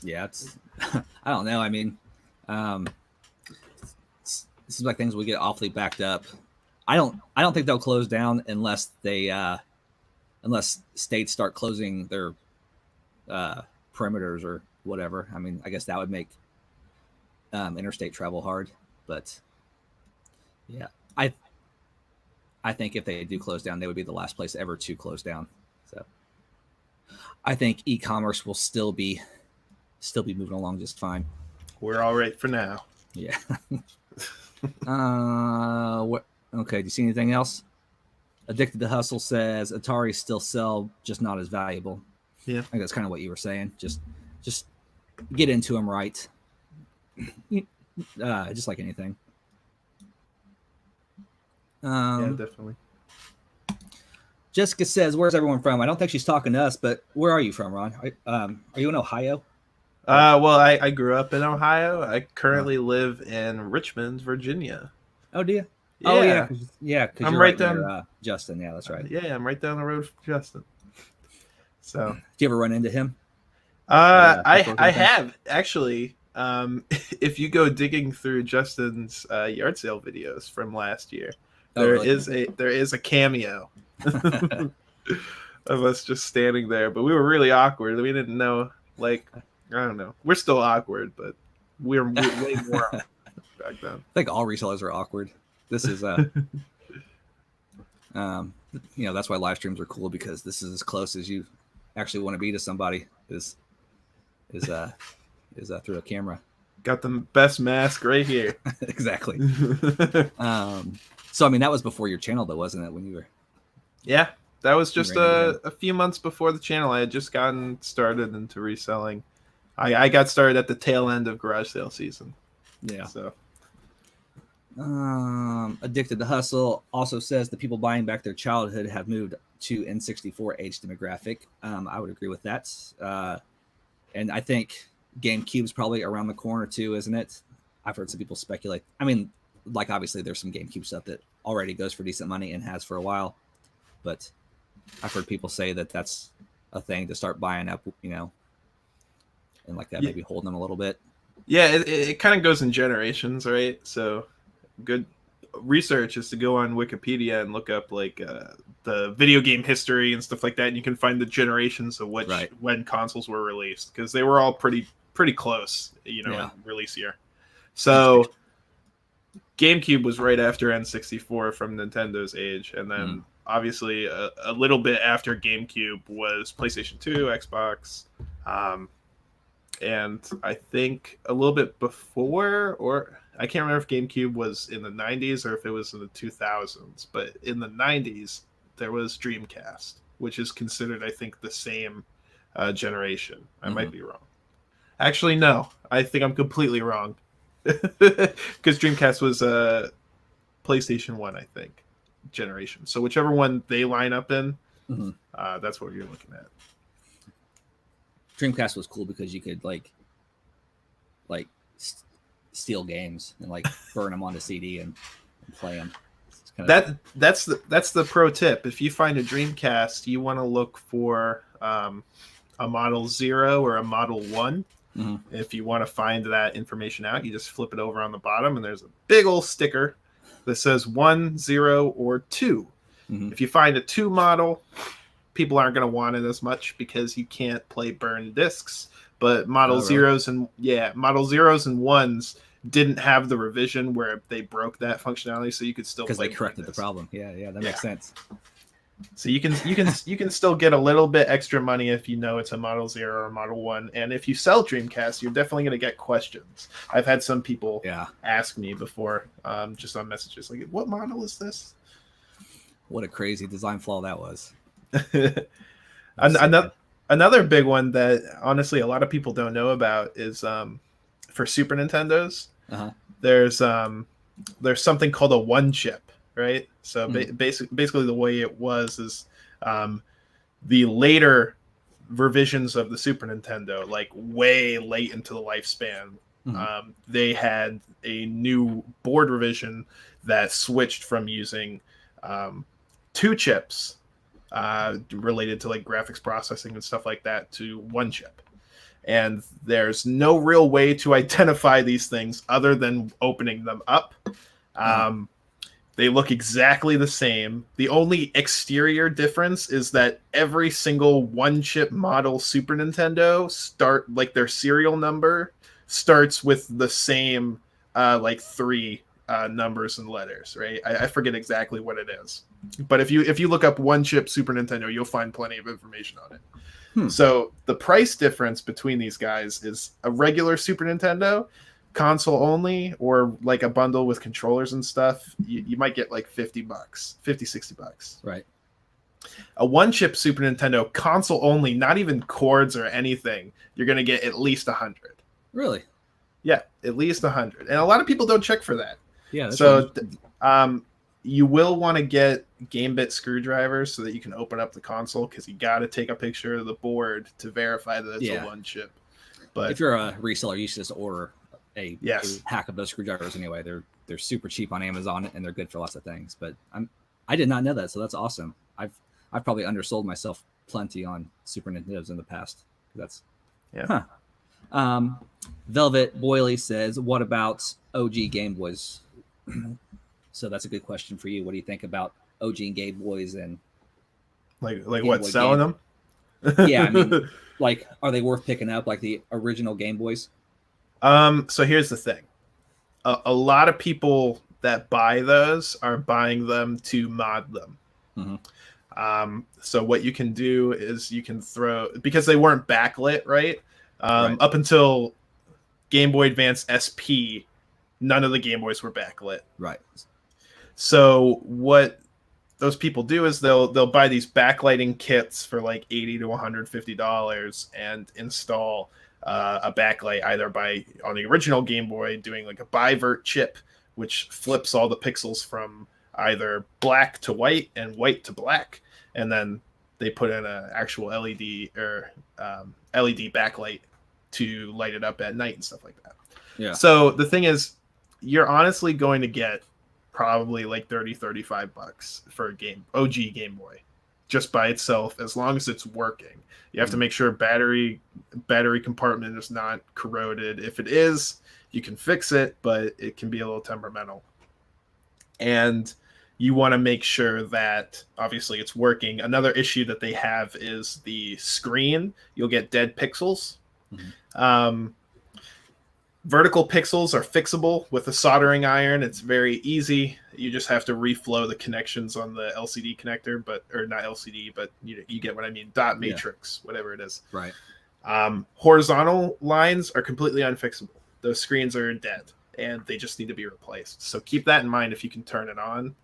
Yeah, I don't know. I mean, it seems like things will get awfully backed up. I don't think they'll close down unless states start closing their perimeters or whatever. I mean, I guess that would make interstate travel hard. But yeah, I think if they do close down, they would be the last place ever to close down. So I think e-commerce will still be moving along just fine.
We're all right for now.
Yeah. Okay, do you see anything else? Addicted to Hustle says Atari still sell, just not as valuable.
Yeah,
I think that's kind of what you were saying. Just get into them right. Just like anything.
Yeah, definitely.
Jessica says, "Where's everyone from?" I don't think she's talking to us, but where are you from, Ron? Are you in Ohio?
Well, I grew up in Ohio. I currently live in Richmond, Virginia.
Oh, do you?
Yeah.
Oh, yeah. Because
I'm
you're
right
down
near
Justin. Yeah, that's right.
Yeah, I'm right down the road from Justin. So,
do you ever run into him?
I have actually. If you go digging through Justin's yard sale videos from last year, there is a cameo of us just standing there, but we were really awkward. We didn't know, I don't know. We're still awkward, but we're way more awkward back then.
I think all resellers are awkward. This is that's why live streams are cool, because this is as close as you actually want to be to somebody is through a camera.
Got the best mask right here.
Exactly. So I mean, that was before your channel though, wasn't it? When you were
Yeah, that was just a few months before the channel. I had just gotten started into reselling. I got started at the tail end of garage sale season.
Yeah.
So
Addicted to Hustle also says the people buying back their childhood have moved to N64 age demographic. I would agree with that. And I think GameCube's probably around the corner too, isn't it? I've heard some people speculate. I mean, obviously there's some GameCube stuff that already goes for decent money and has for a while, but I've heard people say that that's a thing to start buying up, and maybe holding them a little bit.
Yeah, it kind of goes in generations, right? So good research is to go on Wikipedia and look up the video game history and stuff like that, and you can find the generations of when consoles were released, because they were all pretty close, in release year. So GameCube was right after N64 from Nintendo's age, and then obviously a little bit after GameCube was PlayStation 2, Xbox, and I think a little bit before, or I can't remember if GameCube was in the 90s or if it was in the 2000s, but in the 90s there was Dreamcast, which is considered, I think, the same generation. I might be wrong. Actually, no, I think I'm completely wrong. Because Dreamcast was PlayStation 1, I think, generation. So whichever one they line up in, that's what you're looking at.
Dreamcast was cool because you could like steal games and like burn them onto CD and play them.
That's the pro tip. If you find a Dreamcast, you want to look for a Model 0 or a Model 1. If you want to find that information out, you just flip it over on the bottom, and there's a big old sticker that says 1, 0, or 2. If you find a 2 model, people aren't going to want it as much because you can't play burned discs. But Model Zeros and Model Zeros and 1s didn't have the revision where they broke that functionality, so you could still play
because they corrected the problem. Yeah, that makes sense.
So you can still get a little bit extra money if you know it's a Model 0 or a Model 1. And if you sell Dreamcast, you're definitely going to get questions. I've had some people ask me before, just on messages, like, what model is this?
What a crazy design flaw that was.
Another big one that honestly a lot of people don't know about is for Super Nintendos. There's something called a one chip. Right, so basically the way it was is the later revisions of the Super Nintendo, like way late into the lifespan, they had a new board revision that switched from using 2 chips related to like graphics processing and stuff like that to 1 chip. And there's no real way to identify these things other than opening them up. They look exactly the same. The only exterior difference is that every single 1-chip model Super Nintendo their serial number starts with the same 3 numbers and letters, right? I forget exactly what it is. But if you look up 1-chip Super Nintendo, you'll find plenty of information on it. So the price difference between these guys is a regular Super Nintendo console only, or like a bundle with controllers and stuff, you might get like $50, $60.
Right.
A 1-chip Super Nintendo console only, not even cords or anything, you're going to get at least 100.
Really?
Yeah, at least 100. And a lot of people don't check for that.
Yeah.
So you will want to get Gambit screwdrivers so that you can open up the console, because you got to take a picture of the board to verify that it's a 1-chip. But
if you're a reseller, you should just order a pack of those screwdrivers anyway. They're super cheap on Amazon and they're good for lots of things. But I did not know that, so that's awesome. I've probably undersold myself plenty on Super Nintendos in the past. That's Velvet Boily says, "What about OG Game Boys?" So that's a good question for you. What do you think about OG Game Boys and
like what, selling them?
Yeah, I mean, like, are they worth picking up, like the original Game Boys?
So here's the thing. A lot of people that buy those are buying them to mod them. So what you can do is you can throw, because they weren't backlit, right? Up until Game Boy Advance SP, none of the Game Boys were backlit.
Right.
So what those people do is they'll buy these backlighting kits for like $80 to $150 and install a backlight either on the original Game Boy, doing like a bivert chip, which flips all the pixels from either black to white and white to black, and then they put in an actual LED or LED backlight to light it up at night and stuff like that.
Yeah.
So the thing is, you're honestly going to get probably like $30-$35 for a OG Game Boy just by itself, as long as it's working. You have to make sure battery compartment is not corroded. If it is, you can fix it, but it can be a little temperamental. And you want to make sure that obviously it's working. Another issue that they have is the screen. You'll get dead pixels. Vertical pixels are fixable with a soldering iron. It's very easy. You just have to reflow the connections on the LCD connector, or not LCD, but you get what I mean. Dot matrix, whatever it is.
Right.
Horizontal lines are completely unfixable. Those screens are dead, and they just need to be replaced. So keep that in mind if you can turn it on.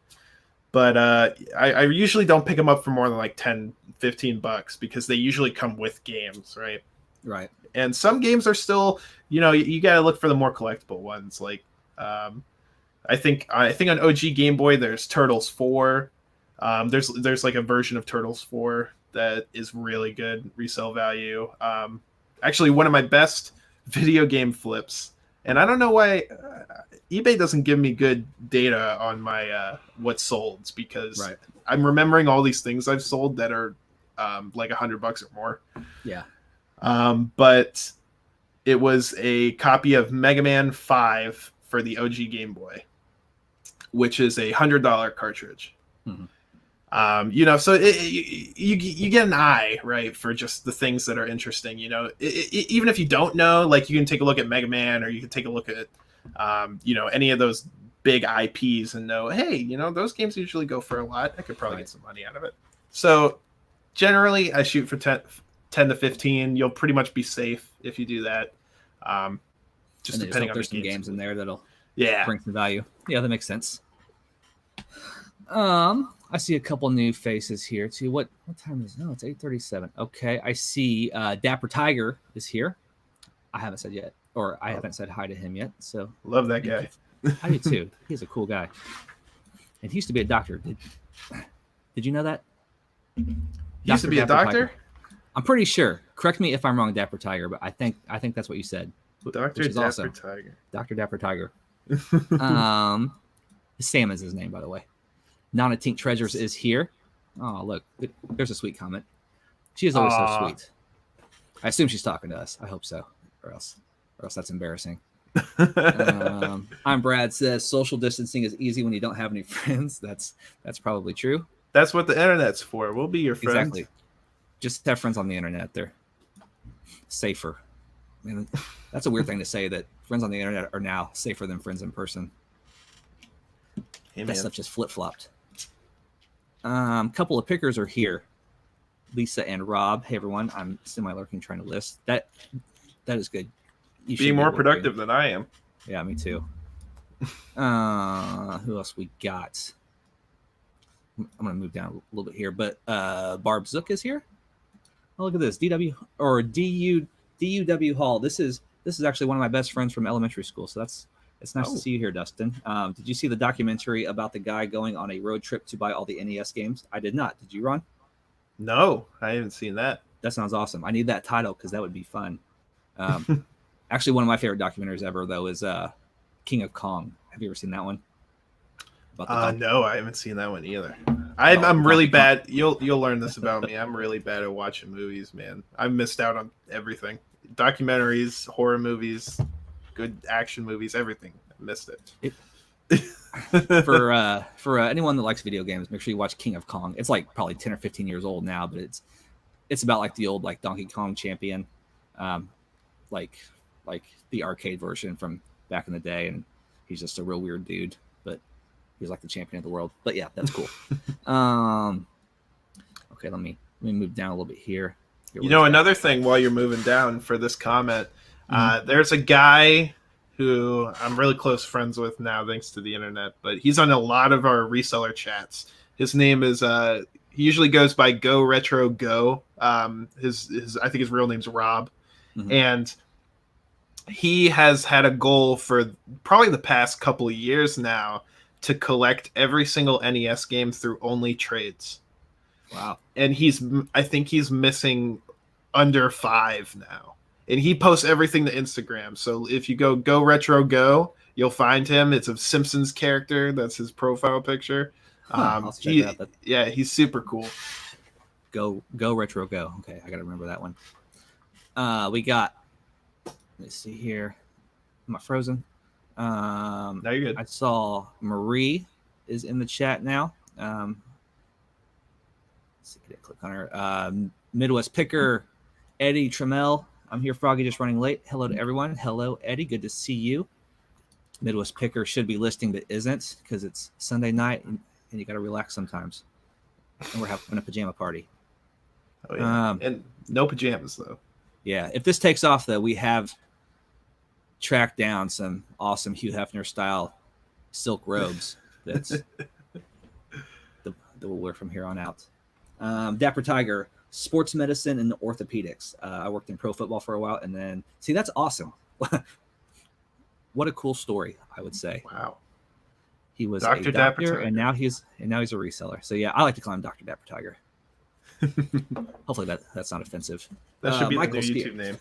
But I usually don't pick them up for more than like $10-15 because they usually come with games, right?
Right.
And some games are still, you got to look for the more collectible ones. Like, I think on OG Game Boy there's Turtles 4. There's like a version of Turtles 4 that is really good resale value. Actually, one of my best video game flips, and I don't know why eBay doesn't give me good data on my what's sold, because I'm remembering all these things I've sold that are like $100 or more.
Yeah.
But it was a copy of Mega Man 5 for the OG Game Boy, which is a $100 cartridge.
Mm-hmm.
So you get an eye, right, for just the things that are interesting. Even if you don't know, like, you can take a look at Mega Man, or you can take a look at any of those big IPs and know, hey, those games usually go for a lot. I could probably get some money out of it. So generally I shoot for 10 to 15. You'll pretty much be safe if you do that. Just depending on
there's some games in there that'll bring some value. Yeah, that makes sense. I see a couple new faces here too. What time is it? No, it's 8:37. Okay, I see Dapper Tiger is here. I haven't said yet, or I haven't said hi to him yet. So
love that guy.
I do too. He's a cool guy, and he used to be a doctor. Did you know that?
He used to be a doctor?
Tiger. I'm pretty sure. Correct me if I'm wrong, Dapper Tiger, but I think that's what you said.
Dr. Dapper Tiger.
Dr. Dapper Tiger. Sam is his name, by the way. Nana Tink Treasures is here. Oh, look. There's a sweet comment. She is always so sweet. I assume she's talking to us. I hope so. Or else that's embarrassing. I'm Brad says social distancing is easy when you don't have any friends. That's probably true.
That's what the internet's for. We'll be your friends.
Exactly. Just have friends on the internet. They're safer. I mean, that's a weird thing to say, that friends on the internet are now safer than friends in person. That stuff just flip-flopped. Couple of pickers are here. Lisa and Rob. Hey, everyone. I'm semi-lurking trying to list. That is good.
Being more productive than I am.
Yeah, me too. Who else we got? I'm going to move down a little bit here, but Barb Zook is here. Oh, look at this. DUW Hall. This is actually one of my best friends from elementary school, so it's nice to see you here, Dustin. Did you see the documentary about the guy going on a road trip to buy all the NES games? I did not. Did you, Ron?
No, I haven't seen that.
That sounds awesome. I need that title because that would be fun. Actually, one of my favorite documentaries ever, though, is King of Kong. Have you ever seen that one?
No, I haven't seen that one either. I'm really bad. You'll learn this about me. I'm really bad at watching movies, man. I've missed out on everything. Documentaries, horror movies, good action movies, everything. I missed it.
For anyone that likes video games, make sure you watch King of Kong. It's like probably 10 or 15 years old now, but it's about like the old like Donkey Kong champion, like the arcade version from back in the day, and he's just a real weird dude, but he's like the champion of the world. But yeah, that's cool. Okay, let me move down a little bit here.
Another thing while you're moving down for this comment, there's a guy who I'm really close friends with now thanks to the internet, but he's on a lot of our reseller chats. His name is he usually goes by Go Retro Go. His I think his real name's Rob. Mm-hmm. And he has had a goal for probably the past couple of years now to collect every single NES game through only trades.
Wow.
And I think he's missing under 5 now. And he posts everything to Instagram. So if you go Retro Go, you'll find him. It's a Simpsons character. That's his profile picture.
I'll check that out.
Yeah, he's super cool.
Go Retro Go. Okay, I got to remember that one. We got, let's see here. Am I frozen?
No, you're good.
I saw Marie is in the chat now. Let's see, click on her. Midwest Picker, Eddie Trammell. I'm here, Froggy, just running late. Hello to everyone. Hello, Eddie. Good to see you. Midwest Picker should be listing, but isn't because it's Sunday night and you got to relax sometimes. And we're having a pajama party.
Oh, yeah. And no pajamas, though.
Yeah. If this takes off, though, we have tracked down some awesome Hugh Hefner style silk robes that we'll wear from here on out. Dapper Tiger, sports medicine and orthopedics. I worked in pro football for a while, and then see, that's awesome. What a cool story, I would say.
Wow.
He was
Dr.
a
Dapper
doctor,
Tiger.
and now he's a reseller. So yeah, I like to call him Dr. Dapper Tiger. Hopefully that's not offensive.
That should be the new
Michael's
YouTube name.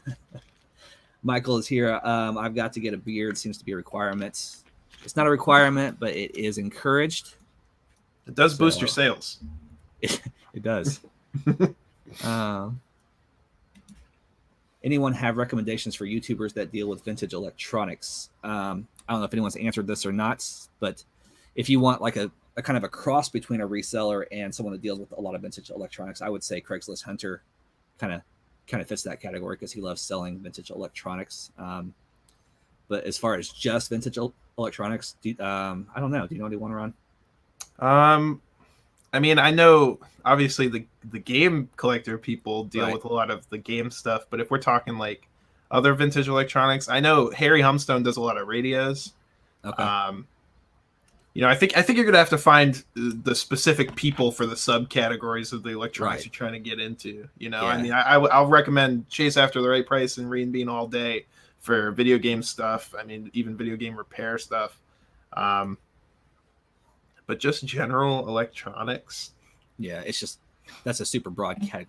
Michael is here. I've got to get a beard. Seems to be a requirement. It's not a requirement, but it is encouraged.
It does boost your sales.
It does. Anyone have recommendations for YouTubers that deal with vintage electronics? I don't know if anyone's answered this or not, but if you want like a kind of a cross between a reseller and someone that deals with a lot of vintage electronics, I would say Craigslist Hunter kind of fits that category because he loves selling vintage electronics. But as far as just vintage electronics, I don't know. Do you know anyone, Ron?
I mean, I know obviously the game collector people deal
Right.
with a lot of the game stuff, but if we're talking like other vintage electronics, I know Harry Humstone does a lot of radios.
Okay.
I think you're gonna have to find the specific people for the subcategories of the electronics
Right.
you're trying to get into.
Yeah.
I mean, I'll recommend Chase After the Right Price and Reed Bean all day for video game stuff. I mean, even video game repair stuff. But just general electronics.
Yeah, it's just that's a super broad category.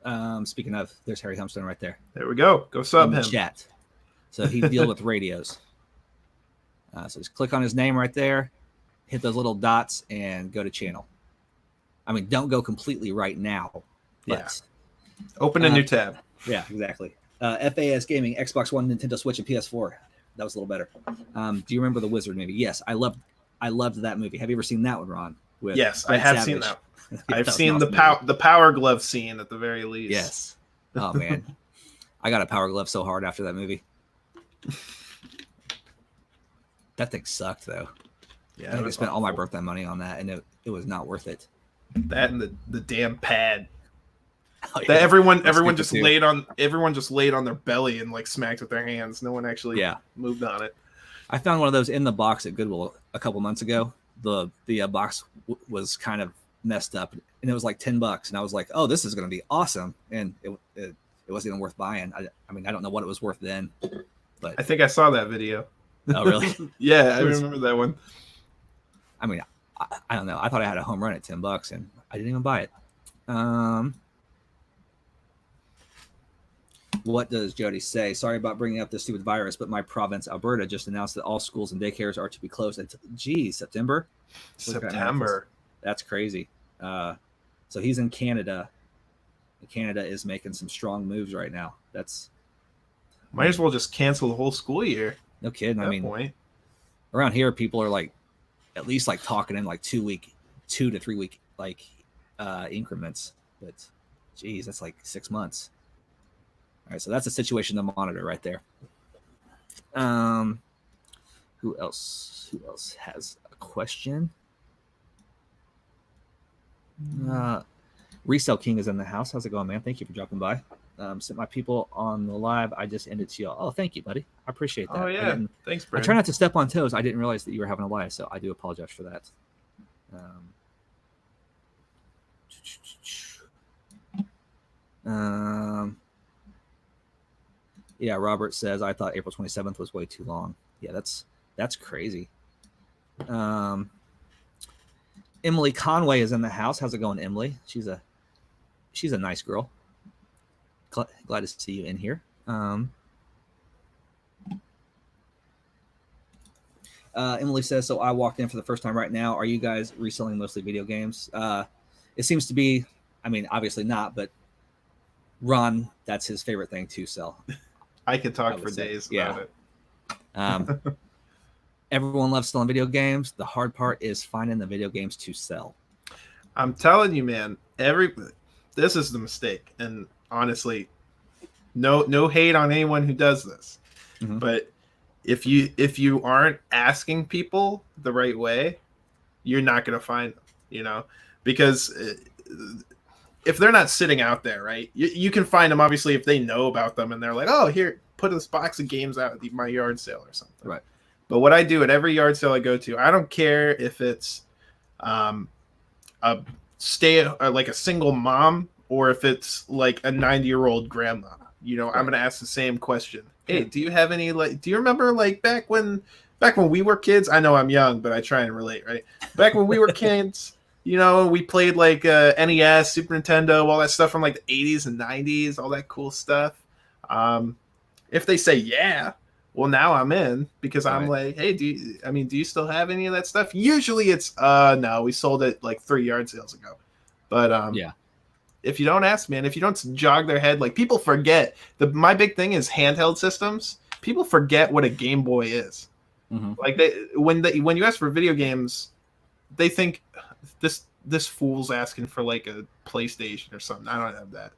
Oh, speaking of, there's Harry Humstone right there.
There we go. Go sub
In
him.
the chat. So he deals with radios. So just click on his name right there, hit those little dots, and go to channel. I mean, don't go completely right now. But,
Open a new tab.
Yeah, exactly. FAS Gaming, Xbox One, Nintendo Switch, and PS4. That was a little better. Do you remember the Wizard movie? Yes, I loved that movie. Have you ever seen that one, Ron? With
Yes,
Fred
I have
Savage?
seen that.
Yeah,
I've
that was
seen
an awesome
the Power Glove scene at the very least.
Yes. Oh man, I got a Power Glove so hard after that movie. That thing sucked though.
Yeah,
I think I spent all my birthday money on that, and it was not worth it.
That and the damn pad.
Oh, yeah.
That everyone
stupid
just
too.
laid on their belly and like smacked with their hands. No one actually moved on it.
I found one of those in the box at Goodwill a couple months ago. The box was kind of messed up, and it was like $10, and I was like, "Oh, this is going to be awesome!" And it wasn't even worth buying. I mean, I don't know what it was worth then, but
I think I saw that video.
Oh, really?
Yeah, I remember that one.
I mean, I don't know. I thought I had a home run at $10, and I didn't even buy it. What does Jody say? Sorry about bringing up this stupid virus, but my province, Alberta, just announced that all schools and daycares are to be closed until, September?
September.
That's crazy. So he's in Canada. Canada is making some strong moves right now.
Might as well just cancel the whole school year.
No kidding.
At
I mean,
point.
around here, people are like, at least like talking in like 2 to 3 week like increments. But geez, that's like 6 months. All right, so that's a situation to monitor right there. Who else has a question? Resell King is in the house. How's it going, man? Thank you for dropping by. Sent my people on the live. I just ended to y'all. Oh, thank you, buddy. I appreciate that.
Oh yeah, thanks, Brad.
I try not to step on toes. I didn't realize that you were having a live, so I do apologize for that. Yeah, Robert says I thought April 27th was way too long. Yeah, that's crazy. Emily Conway is in the house. How's it going, Emily? She's a nice girl. Glad to see you in here. Emily says, so I walked in for the first time right now. Are you guys reselling mostly video games? It seems to be, I mean, obviously not, but Ron, that's his favorite thing to sell.
I could talk for days about
it. Everyone loves selling video games. The hard part is finding the video games to sell.
I'm telling you, man, this is the mistake. And honestly, No hate on anyone who does this.
Mhm.
But if you aren't asking people the right way, you're not going to find them, because if they're not sitting out there, right, you can find them obviously if they know about them and they're like, oh, here, put this box of games out at my yard sale or something.
Right.
But what I do at every yard sale I go to, I don't care if it's a like a single mom or if it's like a 90-year-old grandma.
Right.
I'm going to ask the same question. Hey, do you have any, like, do you remember like back when we were kids? I know I'm young, but I try and relate, right? Back when we were kids, we played like NES, Super Nintendo, all that stuff from like the 80s and 90s, all that cool stuff. If they say yeah, well, now I'm in, because I'm like, hey, do you still have any of that stuff? Usually it's no, we sold it like 3 yard sales ago. But
Yeah.
if you don't ask, man, if you don't jog their head, like, people forget. My big thing is handheld systems. People forget what a Game Boy is.
Mm-hmm.
Like, when you ask for video games, they think this fool's asking for like a PlayStation or something. I don't have that.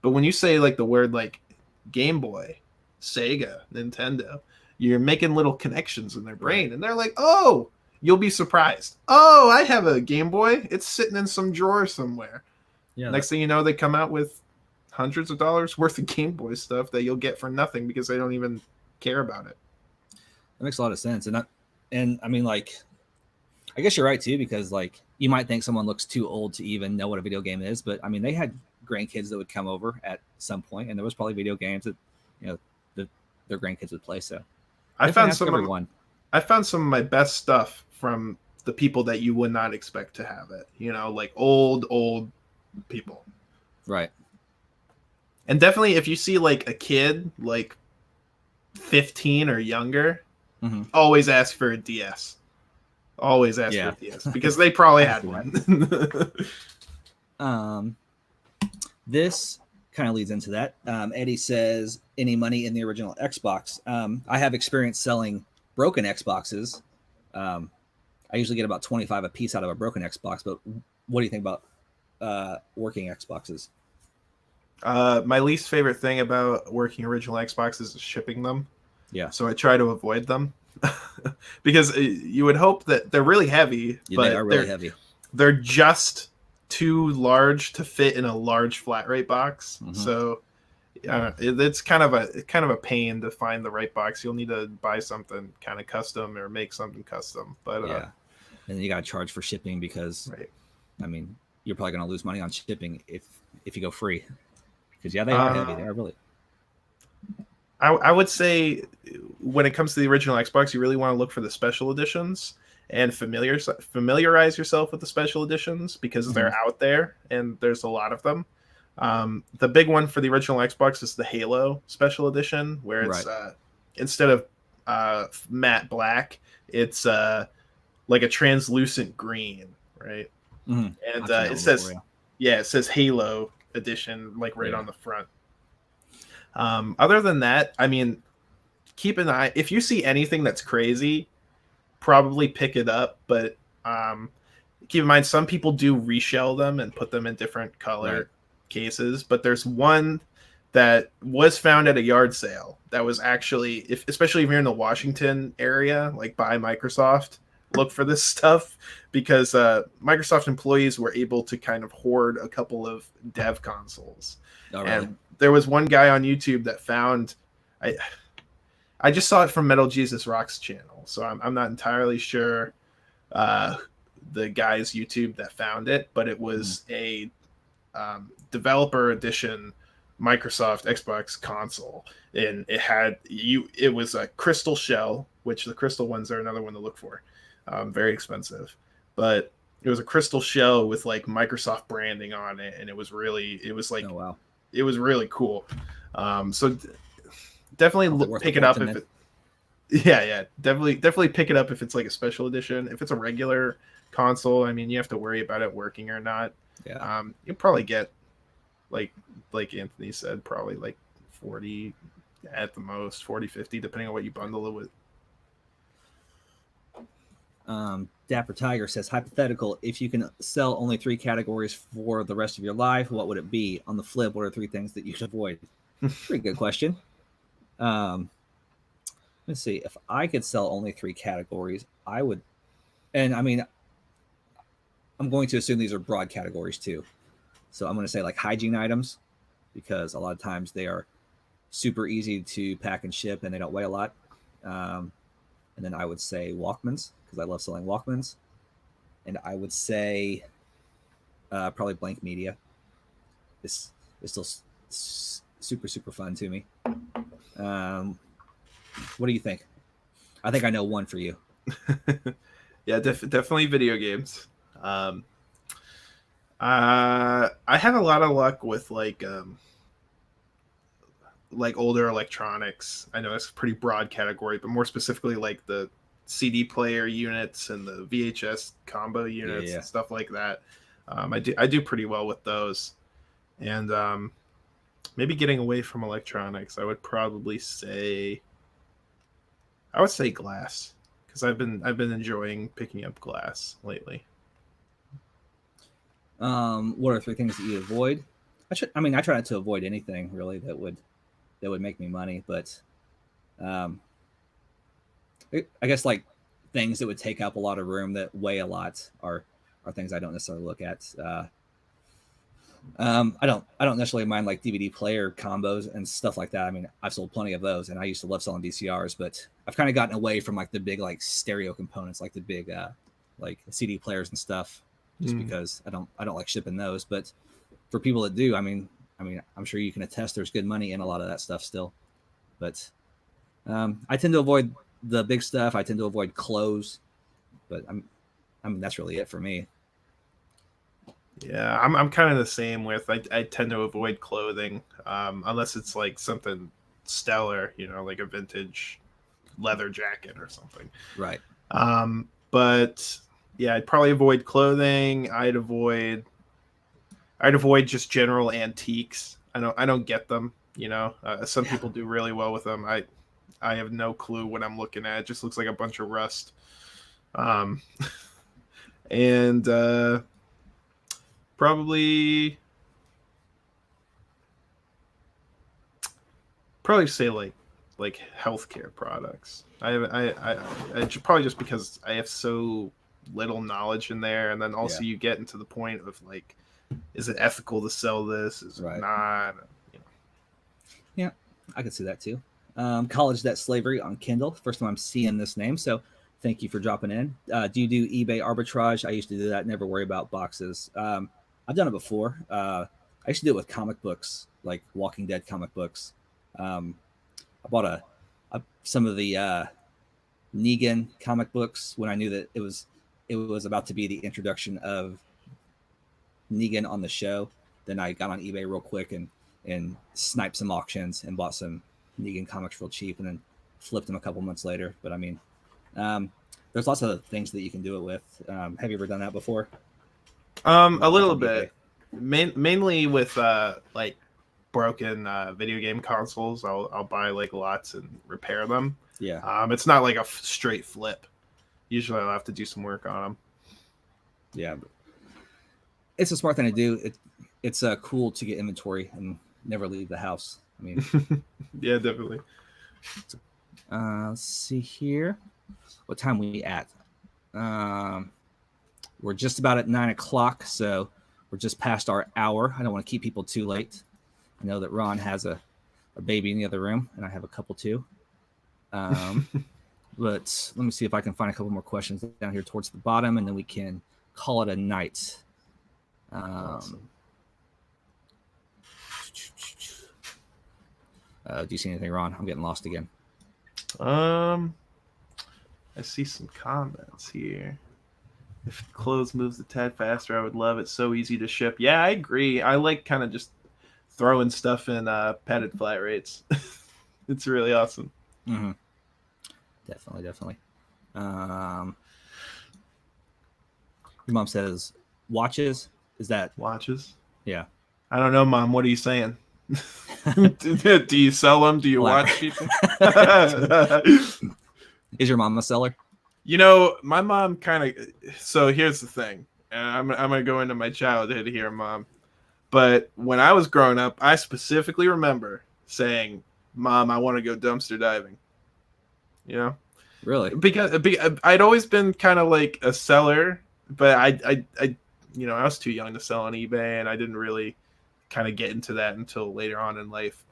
But when you say like the word like Game Boy, Sega, Nintendo, you're making little connections in their brain, and they're like, oh, you'll be surprised. Oh, I have a Game Boy. It's sitting in some drawer somewhere.
Yeah.
Next thing you know, they come out with hundreds of dollars worth of Game Boy stuff that you'll get for nothing because they don't even care about it.
That makes a lot of sense. And I mean, like, I guess you're right too, because like you might think someone looks too old to even know what a video game is, but I mean, they had grandkids that would come over at some point, and there was probably video games that their grandkids would play. So
I found some of my best stuff from the people that you would not expect to have it. Like old people.
Right.
And definitely if you see like a kid like 15 or younger,
mm-hmm.
always ask for a DS. Always ask for a DS because they probably had one.
This kind of leads into that. Eddie says, any money in the original Xbox? I have experience selling broken Xboxes. I usually get about 25 a piece out of a broken Xbox, but what do you think about working Xboxes?
My least favorite thing about working original Xboxes is shipping them.
Yeah.
So I try to avoid them because you would hope that they're really heavy, but
they are really heavy.
They're just too large to fit in a large flat rate box. Mm-hmm. So it's kind of a pain to find the right box. You'll need to buy something kind of custom or make something custom. But
and then you got to charge for shipping because, I mean, you're probably going to lose money on shipping if you go free. Because they are heavy. They are really.
I would say when it comes to the original Xbox, you really want to look for the special editions and familiarize yourself with the special editions because mm-hmm. they're out there and there's a lot of them. The big one for the original Xbox is the Halo special edition, where it's instead of matte black, it's like a translucent green, right?
Mm-hmm.
And it says Halo edition like right on the front. Other than that, I mean, keep an eye. If you see anything that's crazy, probably pick it up. But keep in mind, some people do reshell them and put them in different color cases. But there's one that was found at a yard sale that was actually, especially if you're in the Washington area, like by Microsoft, look for this stuff because Microsoft employees were able to kind of hoard a couple of dev consoles.
Oh, really?
And there was one guy on YouTube that found, I just saw it from Metal Jesus Rock's channel, so I'm not entirely sure the guy's YouTube that found it, but it was a developer edition Microsoft Xbox console, and it was a crystal shell, which the crystal ones are another one to look for. Very expensive, but it was a crystal shell with like Microsoft branding on it, and it was really cool. So definitely pick it up if it. Yeah, definitely pick it up if it's like a special edition. If it's a regular console, I mean, you have to worry about it working or not.
Yeah.
You'll probably get like Anthony said, probably like 40 at the most, 40, 50, depending on what you bundle it with.
Dapper Tiger says, hypothetical, if you can sell only 3 categories for the rest of your life, what would it be? On the flip, what are 3 things that you should avoid? Pretty good question. Let's see. If I could sell only 3 categories, I would. And I mean, I'm going to assume these are broad categories too. So I'm going to say like hygiene items, because a lot of times they are super easy to pack and ship and they don't weigh a lot. And then I would say Walkmans, because I love selling Walkmans. And I would say probably blank media. This is still super, super fun to me. What do you think? I think I know one for you.
Yeah, definitely video games. I had a lot of luck with like older electronics. I know it's a pretty broad category, but more specifically like the CD player units and the VHS combo units and stuff like that. I do pretty well with those. And maybe getting away from electronics, I would say glass, because I've been enjoying picking up glass lately.
What are 3 things that you avoid? I try not to avoid anything really that would make me money, but I guess like things that would take up a lot of room that weigh a lot are things I don't necessarily look at. I don't necessarily mind like DVD player combos and stuff like that. I mean, I've sold plenty of those, and I used to love selling VCRs, but I've kind of gotten away from like the big like stereo components, like the big like CD players and stuff, just because I don't like shipping those. But for people that do, I mean, I'm sure you can attest there's good money in a lot of that stuff still. But I tend to avoid the big stuff. I tend to avoid clothes, but I mean that's really it for me.
Yeah, I'm kind of the same with I tend to avoid clothing unless it's like something stellar, like a vintage leather jacket or something.
Right.
But yeah, I'd probably avoid clothing. I'd avoid just general antiques. I don't get them. Some people do really well with them. I have no clue what I'm looking at. It just looks like a bunch of rust. And probably say like healthcare products. I probably just because I have so little knowledge in there, and then also you get into the point of like, is it ethical to sell this? Is it not?
Yeah, I could see that too. College Debt Slavery on Kindle. First time I'm seeing this name, so thank you for dropping in. Do you do eBay arbitrage? I used to do that. Never worry about boxes. I've done it before. I used to do it with comic books, like Walking Dead comic books. I bought some of the Negan comic books when I knew that it was about to be the introduction of Negan on the show. Then I got on eBay real quick and sniped some auctions and bought some Negan comics real cheap, and then flipped them a couple months later. But I mean, there's lots of things that you can do it with. Have you ever done that before?
A little bit. Mainly with like broken video game consoles. I'll buy like lots and repair them.
Yeah.
It's not like a straight flip. Usually I'll have to do some work on them.
Yeah. But it's a smart thing to do. It's cool to get inventory and never leave the house. I mean,
yeah, definitely.
Let's see here. What time are we at? We're just about at 9 o'clock, so we're just past our hour. I don't want to keep people too late. I know that Ron has a baby in the other room, and I have a couple too. But let me see if I can find a couple more questions down here towards the bottom, and then we can call it a night. Awesome. Do you see anything, Ron? I'm getting lost again.
I see some comments here. If clothes moves a tad faster, I would love it. So easy to ship. Yeah, I agree. I like kind of just throwing stuff in padded flat rates. It's really awesome.
Mm-hmm. Definitely. Your mom says watches. Is that
watches?
Yeah.
I don't know, Mom. What are you saying? Do you sell them? Do you watch people?
Is your mom a seller?
My mom kind of. So here's the thing. I'm gonna go into my childhood here, Mom. But when I was growing up, I specifically remember saying, "Mom, I want to go dumpster diving." You know,
Really?
because I'd always been kind of like a seller, but I I was too young to sell on eBay, and I didn't really kind of get into that until later on in life.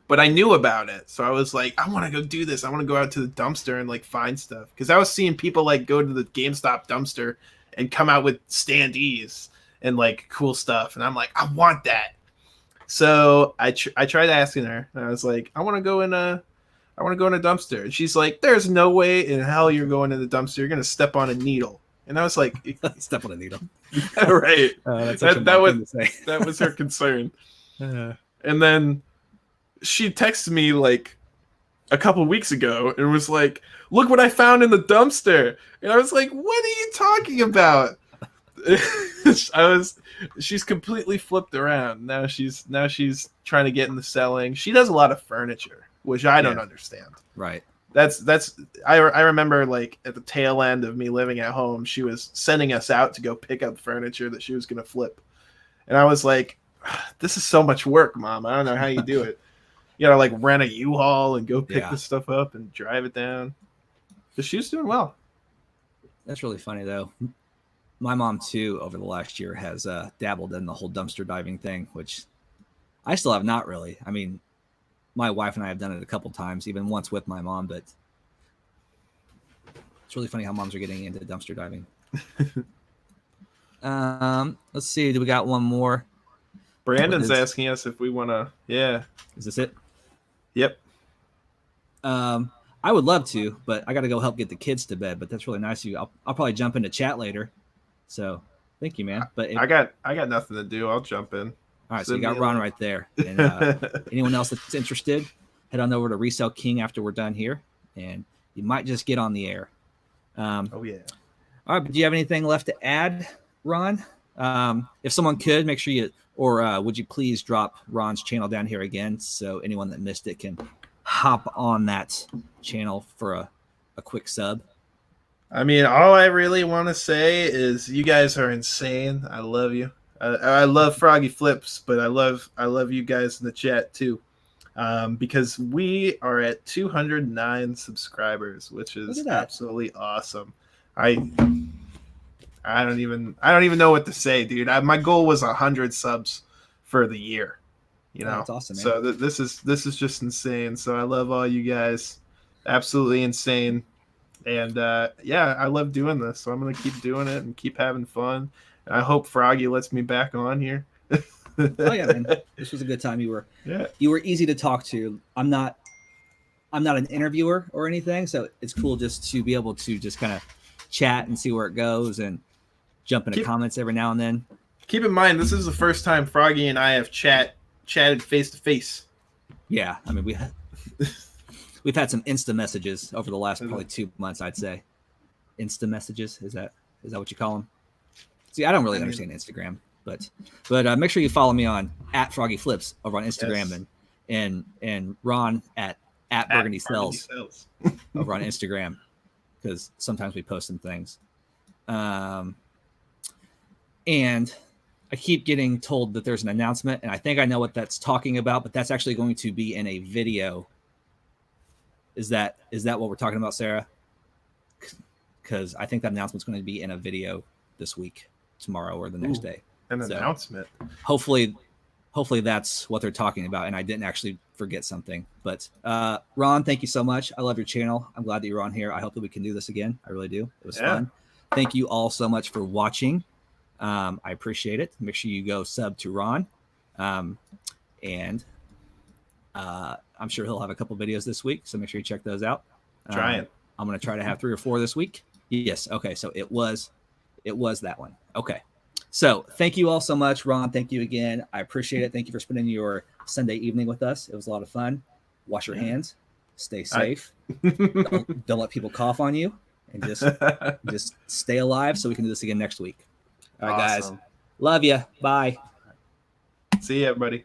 But I knew about it, so I was like, I want to go do this. I want to go out to the dumpster and like find stuff, because I was seeing people like go to the GameStop dumpster and come out with standees and like cool stuff, and I'm like, I want that. So I tried asking her, and I was like, I want to go in a dumpster, and she's like, there's no way in hell you're going in the dumpster. You're gonna step on a needle. And I was like,
step on a needle.
Right.
That
was her concern. And then she texted me like a couple weeks ago and was like, look what I found in the dumpster. And I was like, what are you talking about? She's completely flipped around. Now she's trying to get into selling. She does a lot of furniture, which I don't understand.
Right.
I remember like at the tail end of me living at home, she was sending us out to go pick up furniture that she was going to flip. And I was like, this is so much work, Mom. I don't know how you do it. You gotta like rent a U-Haul and go pick this stuff up and drive it down. But she was doing well.
That's really funny though. My mom too, over the last year, has dabbled in the whole dumpster diving thing, which I still have not really. I mean, my wife and I have done it a couple times, even once with my mom, but it's really funny how moms are getting into dumpster diving. Let's see. Do we got one more?
Brandon's asking us if we want to. Yeah.
Is this it?
Yep.
I would love to, but I got to go help get the kids to bed. But that's really nice of you. I'll probably jump into chat later. So thank you, man. But
I got nothing to do. I'll jump in.
All right, so you got Ron right there. And anyone else that's interested, head on over to Resell King after we're done here, and you might just get on the air.
Oh yeah.
All right, but do you have anything left to add, Ron? If someone could, make sure you, or would you please drop Ron's channel down here again, so anyone that missed it can hop on that channel for a quick sub.
I mean, all I really want to say is you guys are insane. I love you. I love Froggy Flips, but I love you guys in the chat too, because we are at 209 subscribers, which is absolutely awesome. I don't even know what to say, dude. My goal was 100 subs for the year. You know,
that's awesome, man.
So this is just insane. So I love all you guys, absolutely insane. And I love doing this, so I'm gonna keep doing it and keep having fun. And I hope Froggy lets me back on here.
Oh yeah, man. This was a good time. You were easy to talk to. I'm not an interviewer or anything, so it's cool just to be able to just kind of chat and see where it goes and jump into comments every now and then.
Keep in mind, this is the first time Froggy and I have chatted face to face.
Yeah, I mean we've had some Insta messages over the last probably 2 months, I'd say. Insta messages, is that what you call them? See, I don't really understand Instagram, but make sure you follow me on @FroggyFlips over on Instagram, and Ron at Burgundy Sells over on Instagram, because sometimes we post some things. And I keep getting told that there's an announcement, and I think I know what that's talking about, but that's actually going to be in a video. Is that what we're talking about, Sarah? Because I think that announcement's going to be in a video this week, tomorrow, or the next day.
An announcement.
Hopefully that's what they're talking about, and I didn't actually forget something. But Ron, thank you so much. I love your channel. I'm glad that you're on here. I hope that we can do this again. I really do. It was fun. Thank you all so much for watching. I appreciate it. Make sure you go sub to Ron. And I'm sure he'll have a couple videos this week, so make sure you check those out.
Try it.
I'm going to try to have 3 or 4 this week. Yes. Okay. So it was that one. Okay. So thank you all so much, Ron. Thank you again. I appreciate it. Thank you for spending your Sunday evening with us. It was a lot of fun. Wash your hands. Stay safe. Don't let people cough on you, and just stay alive so we can do this again next week. All right, guys. Love you. Bye.
See you, everybody.